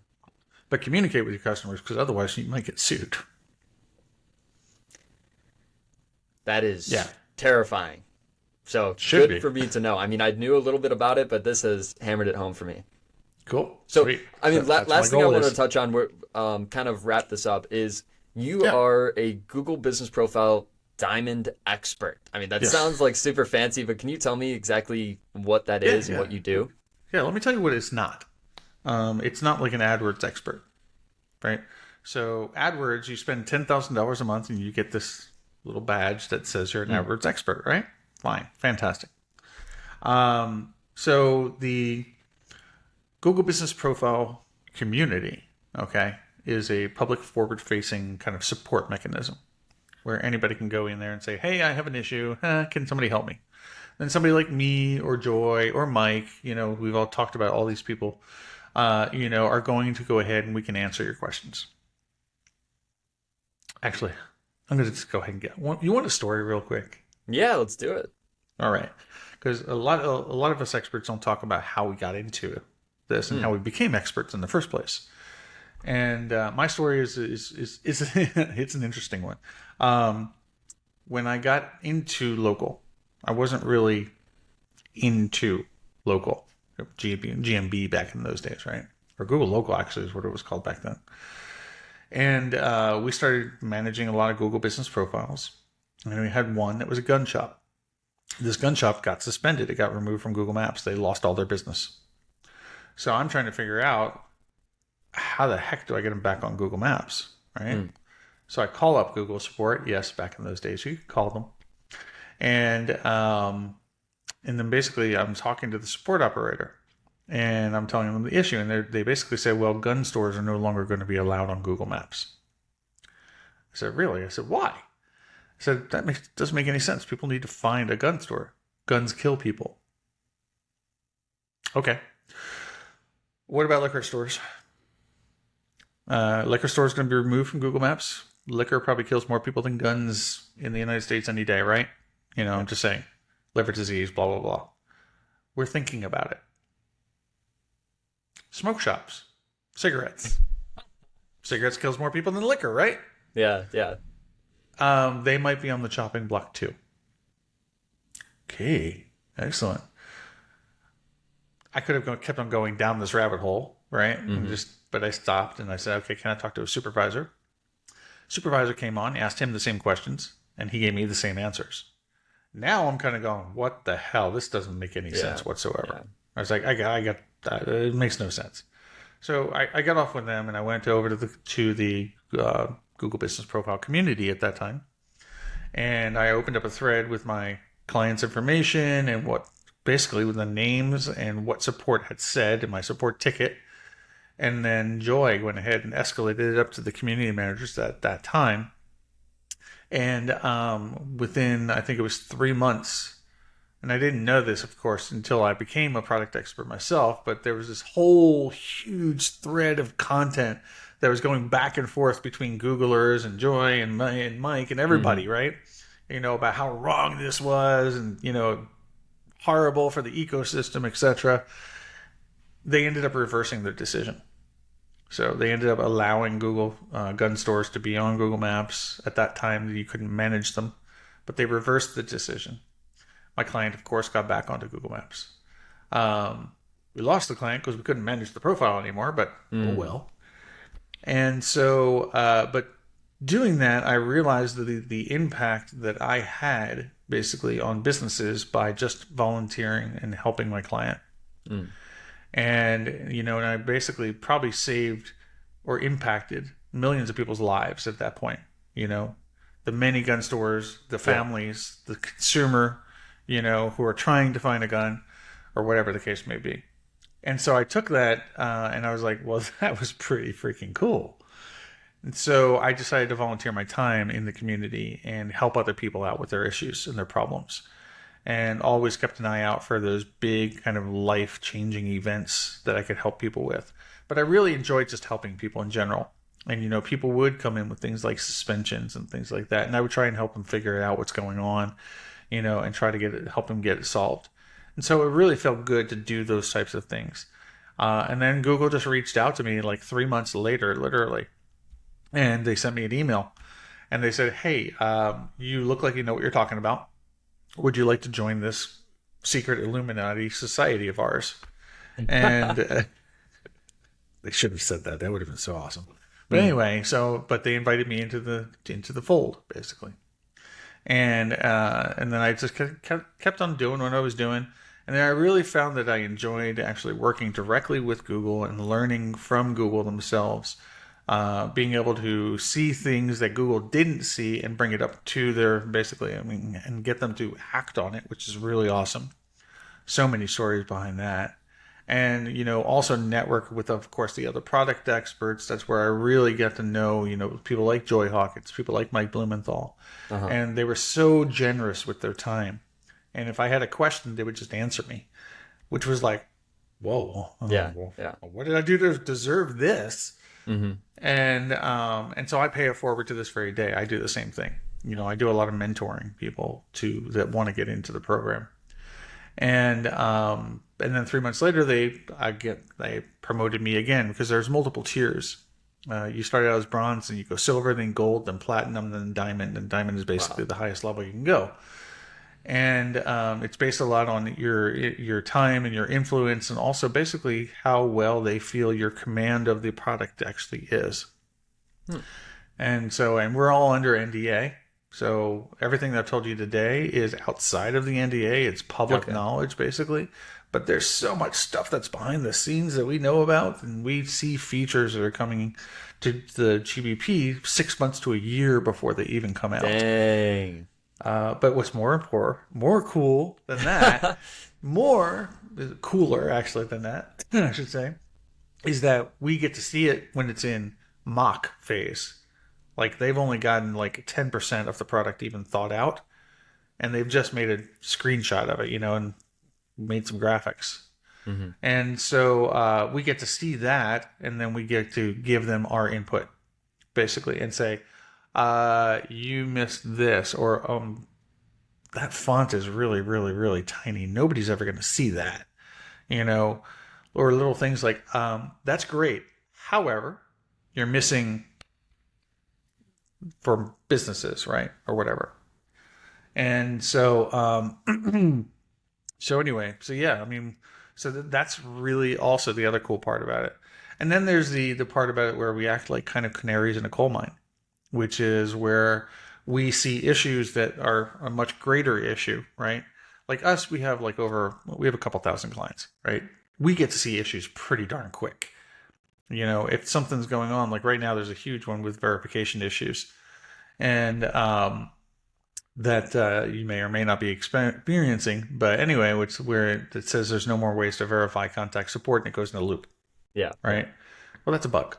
But communicate with your customers, because otherwise you might get sued. That is terrifying. So Should good be. for me to know. I mean, I knew a little bit about it, but this has hammered it home for me. Cool. So, Sweet. I mean, last thing I wanted to touch on, kind of wrap this up, is you are a Google Business Profile Diamond expert. I mean, that sounds like super fancy, but can you tell me exactly what that is and what you do? Yeah, let me tell you what it's not. It's not like an AdWords expert, right? So AdWords, you spend $10,000 a month and you get this little badge that says you're an AdWords expert, right? Fine. Fantastic. So the Google Business Profile community, okay, is a public forward-facing kind of support mechanism where anybody can go in there and say, hey, I have an issue. Can somebody help me? Then somebody like me or Joy or Mike, we've all talked about all these people, are going to go ahead and we can answer your questions. Actually, I'm going to just go ahead and you want a story real quick? Yeah, let's do it. All right. Because a lot of us experts don't talk about how we got into this and how we became experts in the first place. And my story is it's an interesting one. When I got into local, I wasn't really into local, GMB back in those days, right? Or Google Local actually is what it was called back then. And we started managing a lot of Google business profiles. And we had one that was a gun shop. This gun shop got suspended. It got removed from Google Maps. They lost all their business. So I'm trying to figure out, how the heck do I get them back on Google Maps, right? So I call up Google support. Yes, back in those days, you could call them. And then basically I'm talking to the support operator. And I'm telling them the issue. And they basically say, well, gun stores are no longer going to be allowed on Google Maps. I said, really? I said, why? I said, doesn't make any sense. People need to find a gun store. Guns kill people. Okay. What about liquor stores? Liquor stores going to be removed from Google Maps. Liquor probably kills more people than guns in the United States any day, right? I'm just saying. Liver disease, blah, blah, blah. We're thinking about it. Smoke shops. Cigarettes. Cigarettes kills more people than liquor, right? Yeah. They might be on the chopping block too. Okay, excellent. I could have kept on going down this rabbit hole, right? But I stopped and I said, okay, can I talk to a supervisor? Supervisor came on, asked him the same questions, and he gave me the same answers. Now I'm kind of going, what the hell? This doesn't make any sense whatsoever. Yeah. I was like, I got that. It makes no sense. So I got off with them and I went over to the Google Business Profile community at that time. And I opened up a thread with my client's information and basically with the names and what support had said in my support ticket. And then Joy went ahead and escalated it up to the community managers at that time. And within, I think it was 3 months, and I didn't know this, of course, until I became a product expert myself, but there was this whole huge thread of content that was going back and forth between Googlers and Joy and Mike and everybody, right? About how wrong this was and, horrible for the ecosystem, etc. They ended up reversing their decision. So they ended up allowing Google gun stores to be on Google Maps. At that time, you couldn't manage them, but they reversed the decision. My client, of course, got back onto Google Maps. We lost the client because we couldn't manage the profile anymore, but oh well. And so, but doing that, I realized the impact that I had basically on businesses by just volunteering and helping my client. And, and I basically probably saved or impacted millions of people's lives at that point. The many gun stores, the families, the consumer, who are trying to find a gun or whatever the case may be. And so I took that and I was like, well, that was pretty freaking cool. And so I decided to volunteer my time in the community and help other people out with their issues and their problems. And always kept an eye out for those big kind of life-changing events that I could help people with. But I really enjoyed just helping people in general. And, people would come in with things like suspensions and things like that. And I would try and help them figure out what's going on, and try to help them get it solved. And so it really felt good to do those types of things. And then Google just reached out to me like 3 months later, literally. And they sent me an email. And they said, hey, you look like you know what you're talking about. Would you like to join this secret Illuminati society of ours? And they should have said that. That would have been so awesome. But anyway, but they invited me into the fold, basically. And then I just kept on doing what I was doing. And then I really found that I enjoyed actually working directly with Google and learning from Google themselves. Being able to see things that Google didn't see and bring it up to their, and get them to act on it, which is really awesome. So many stories behind that. And, also network with, of course, the other product experts. That's where I really get to know, people like Joy Hawkins, people like Mike Blumenthal. And they were so generous with their time. And if I had a question, they would just answer me, which was like, whoa. What did I do to deserve this? And so I pay it forward to this very day. I do the same thing. I do a lot of mentoring people that want to get into the program. And then 3 months later, they promoted me again because there's multiple tiers. You start out as bronze, and you go silver, then gold, then platinum, then diamond. And diamond is basically the highest level you can go. And it's based a lot on your time and your influence, and also basically how well they feel your command of the product actually is. And we're all under NDA. So everything that I've told you today is outside of the NDA. It's public knowledge, basically. But there's so much stuff that's behind the scenes that we know about, and we see features that are coming to the GBP 6 months to a year before they even come out. Dang. But what's more cool than that, cooler actually than that, I should say, is that we get to see it when it's in mock phase. Like they've only gotten like 10% of the product even thought out, and they've just made a screenshot of it, and made some graphics. Mm-hmm. And so we get to see that, and then we get to give them our input, basically, and say, you missed this, or that font is really, really, really tiny. Nobody's ever going to see that, or little things like, that's great. However, you're missing for businesses, right? Or whatever. And so, so anyway, so yeah, I mean, so that's really also the other cool part about it. And then there's the part about it where we act like kind of canaries in a coal mine, which is where we see issues that are a much greater issue, right? Like us, we have a couple thousand clients, right? We get to see issues pretty darn quick. If something's going on, like right now, there's a huge one with verification issues, and that you may or may not be experiencing. But anyway, where it says there's no more ways to verify contact support, and it goes in a loop. Yeah. Right. Well, that's a bug.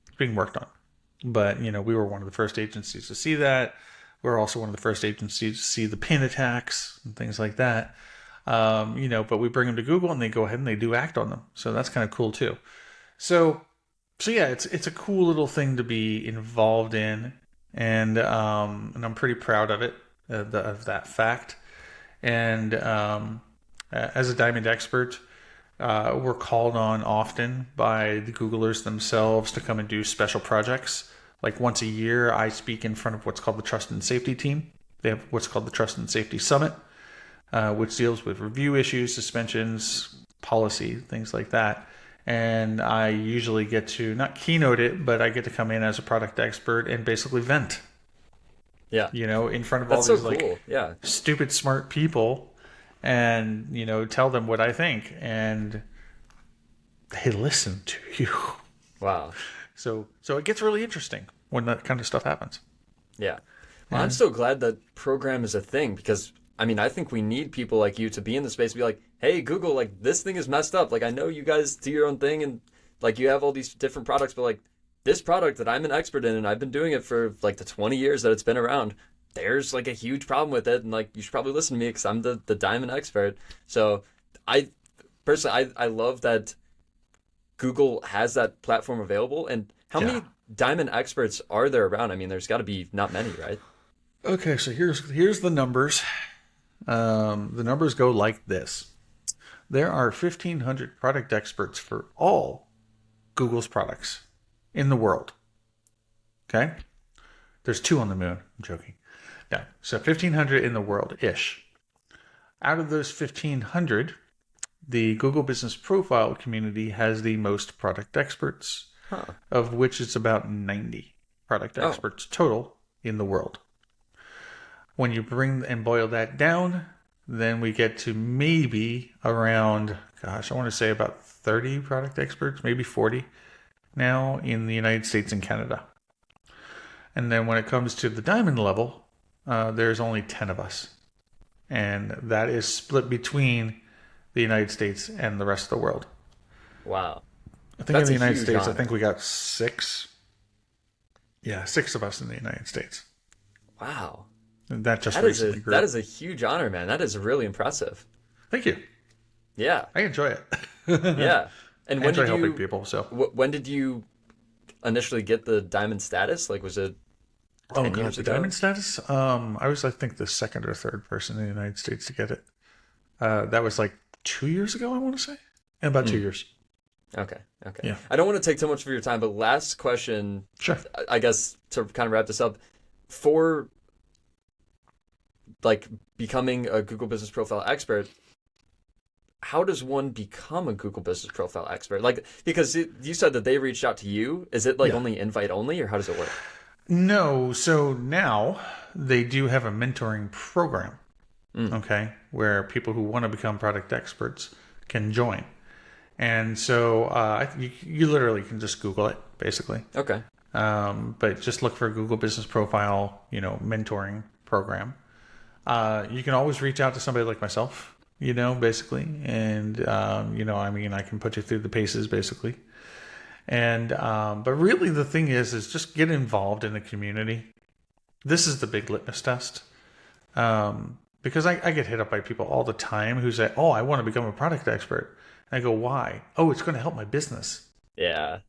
It's being worked on. But, we were one of the first agencies to see that. We're also one of the first agencies to see the pin attacks and things like that. But we bring them to Google and they go ahead and they do act on them. So that's kind of cool too. So yeah, it's a cool little thing to be involved in. And I'm pretty proud of it, of that fact. And as a Diamond expert, we're called on often by the Googlers themselves to come and do special projects. Like once a year, I speak in front of what's called the Trust and Safety team. They have what's called the Trust and Safety Summit, which deals with review issues, suspensions, policy, things like that. And I usually get to not keynote it, but I get to come in as a product expert and basically vent. Yeah. In front of That's all so these cool. Yeah. stupid smart people, and tell them what I think, and they listen to you. Wow. So it gets really interesting when that kind of stuff happens. Yeah. Well, I'm so glad that program is a thing because, I mean, I think we need people like you to be in the space to be like, hey, Google, like, this thing is messed up. Like, I know you guys do your own thing and, like, you have all these different products, but, like, this product that I'm an expert in and I've been doing it for, like, the 20 years that it's been around, there's, like, a huge problem with it. And, like, you should probably listen to me because I'm the diamond expert. So personally, I love that Google has that platform available. And how many diamond experts are there around? I mean, there's got to be not many, right? Okay, so here's the numbers. The numbers go like this. There are 1,500 product experts for all Google's products in the world. Okay? There's 2 on the moon. I'm joking. Yeah, so 1,500 in the world-ish. Out of those 1,500, the Google Business Profile community has the most product experts, of which it's about 90 product experts total in the world. When you bring and boil that down, then we get to maybe around, I want to say about 30 product experts, maybe 40 now in the United States and Canada. And then when it comes to the diamond level, there's only 10 of us. And that is split between the United States and the rest of the world. Wow. I think in the United States, I think we got 6. Yeah, 6 of us in the United States. Wow. That recently grew. That is a huge honor, man. That is really impressive. Thank you. Yeah. I enjoy it. Yeah. And I enjoy helping people. So when did you initially get the diamond status? Like, was it 10 years ago? Diamond status? I was, I think, the second or third person in the United States to get it. That was like 2 years ago, I want to say. In about 2 years. Okay. Yeah. I don't want to take too much of your time, but last question, sure. I guess, to kind of wrap this up, for like becoming a Google Business Profile expert, how does one become a Google Business Profile expert? Like, because you said that they reached out to you. Is it like only invite only, or how does it work? No. So now they do have a mentoring program, okay, where people who want to become product experts can join. And so you literally can just Google it, basically. Okay. But just look for Google Business Profile, mentoring program. You can always reach out to somebody like myself, basically. And, I can put you through the paces, basically. And but really, the thing is just get involved in the community. This is the big litmus test. Because I get hit up by people all the time who say, "Oh, I want to become a product expert." And I go, "Why?" "Oh, it's going to help my business." Yeah.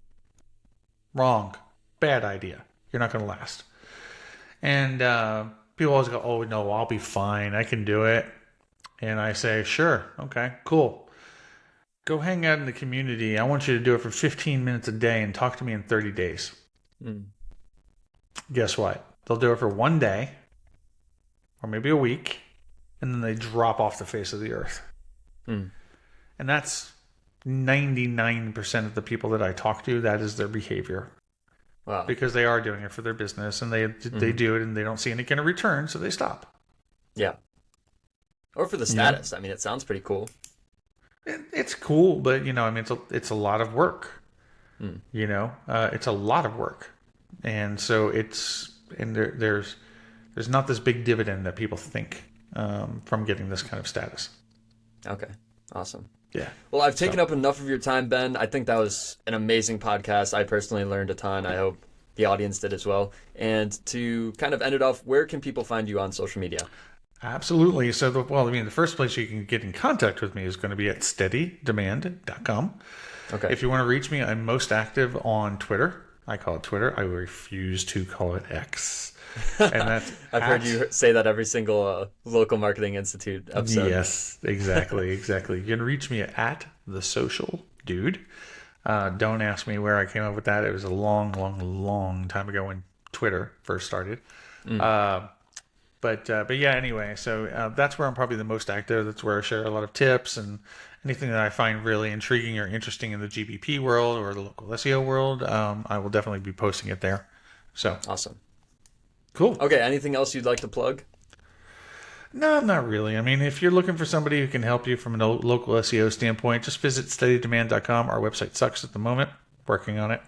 Wrong. Bad idea. You're not going to last. And people always go, "Oh, no, I'll be fine. I can do it." And I say, "Sure. Okay, cool. Go hang out in the community. I want you to do it for 15 minutes a day and talk to me in 30 days. Guess what? They'll do it for one day or maybe a week, and then they drop off the face of the earth. And that's 99% of the people that I talk to, that is their behavior. Wow. Because they are doing it for their business, and they do it, and they don't see any kind of return, so they stop. Yeah. Or for the status. I mean, it sounds pretty cool. It's cool, but I mean, it's a lot of work. It's a lot of work, and so there's not this big dividend that people think from getting this kind of status. Okay, awesome. Yeah. Well, I've taken up enough of your time, Ben. I think that was an amazing podcast. I personally learned a ton. I hope the audience did as well. And to kind of end it off, where can people find you on social media? Absolutely. So, the first place you can get in contact with me is going to be at steadydemand.com. Okay. If you want to reach me, I'm most active on Twitter. I call it Twitter. I refuse to call it X. And that's I've heard you say that every single Local Marketing Institute episode. Yes, exactly. You can reach me at the social dude. Don't ask me where I came up with that. It was a long, long, long time ago when Twitter first started. But yeah, anyway, so that's where I'm probably the most active. That's where I share a lot of tips and anything that I find really intriguing or interesting in the GBP world or the local SEO world. I will definitely be posting it there. So awesome. Cool. Okay, anything else you'd like to plug? No, not really. I mean, if you're looking for somebody who can help you from a local SEO standpoint, just visit steadydemand.com. Our website sucks at the moment. Working on it.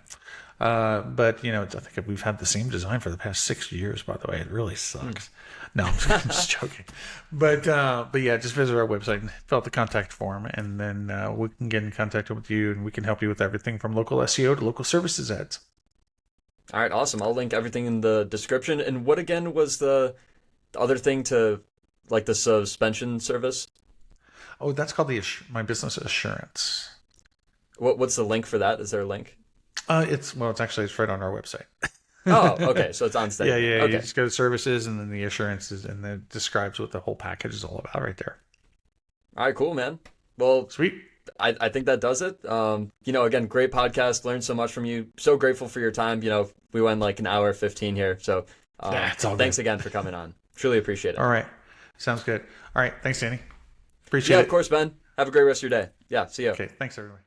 But, I think we've had the same design for the past 6 years, by the way. It really sucks. No, I'm just joking. But yeah, just visit our website and fill out the contact form, and then we can get in contact with you, and we can help you with everything from local SEO to local services ads. All right, awesome. I'll link everything in the description. And what, again, was the other thing to, like, the suspension service? Oh, that's called My Business Assurance. What's the link for that? Is there a link? It's right on our website. Oh, okay. So it's on Steady. Yeah. Okay. You just go to services, and then the assurances, and then it describes what the whole package is all about right there. All right, cool, man. Well, sweet. I think that does it. Again, great podcast. Learned so much from you. So grateful for your time. We went like an hour 15 here. So thanks again for coming on. Truly appreciate it. All right. Sounds good. All right. Thanks, Danny. Appreciate it. Yeah, of course, Ben. Have a great rest of your day. Yeah, see you. Okay. Thanks, everybody.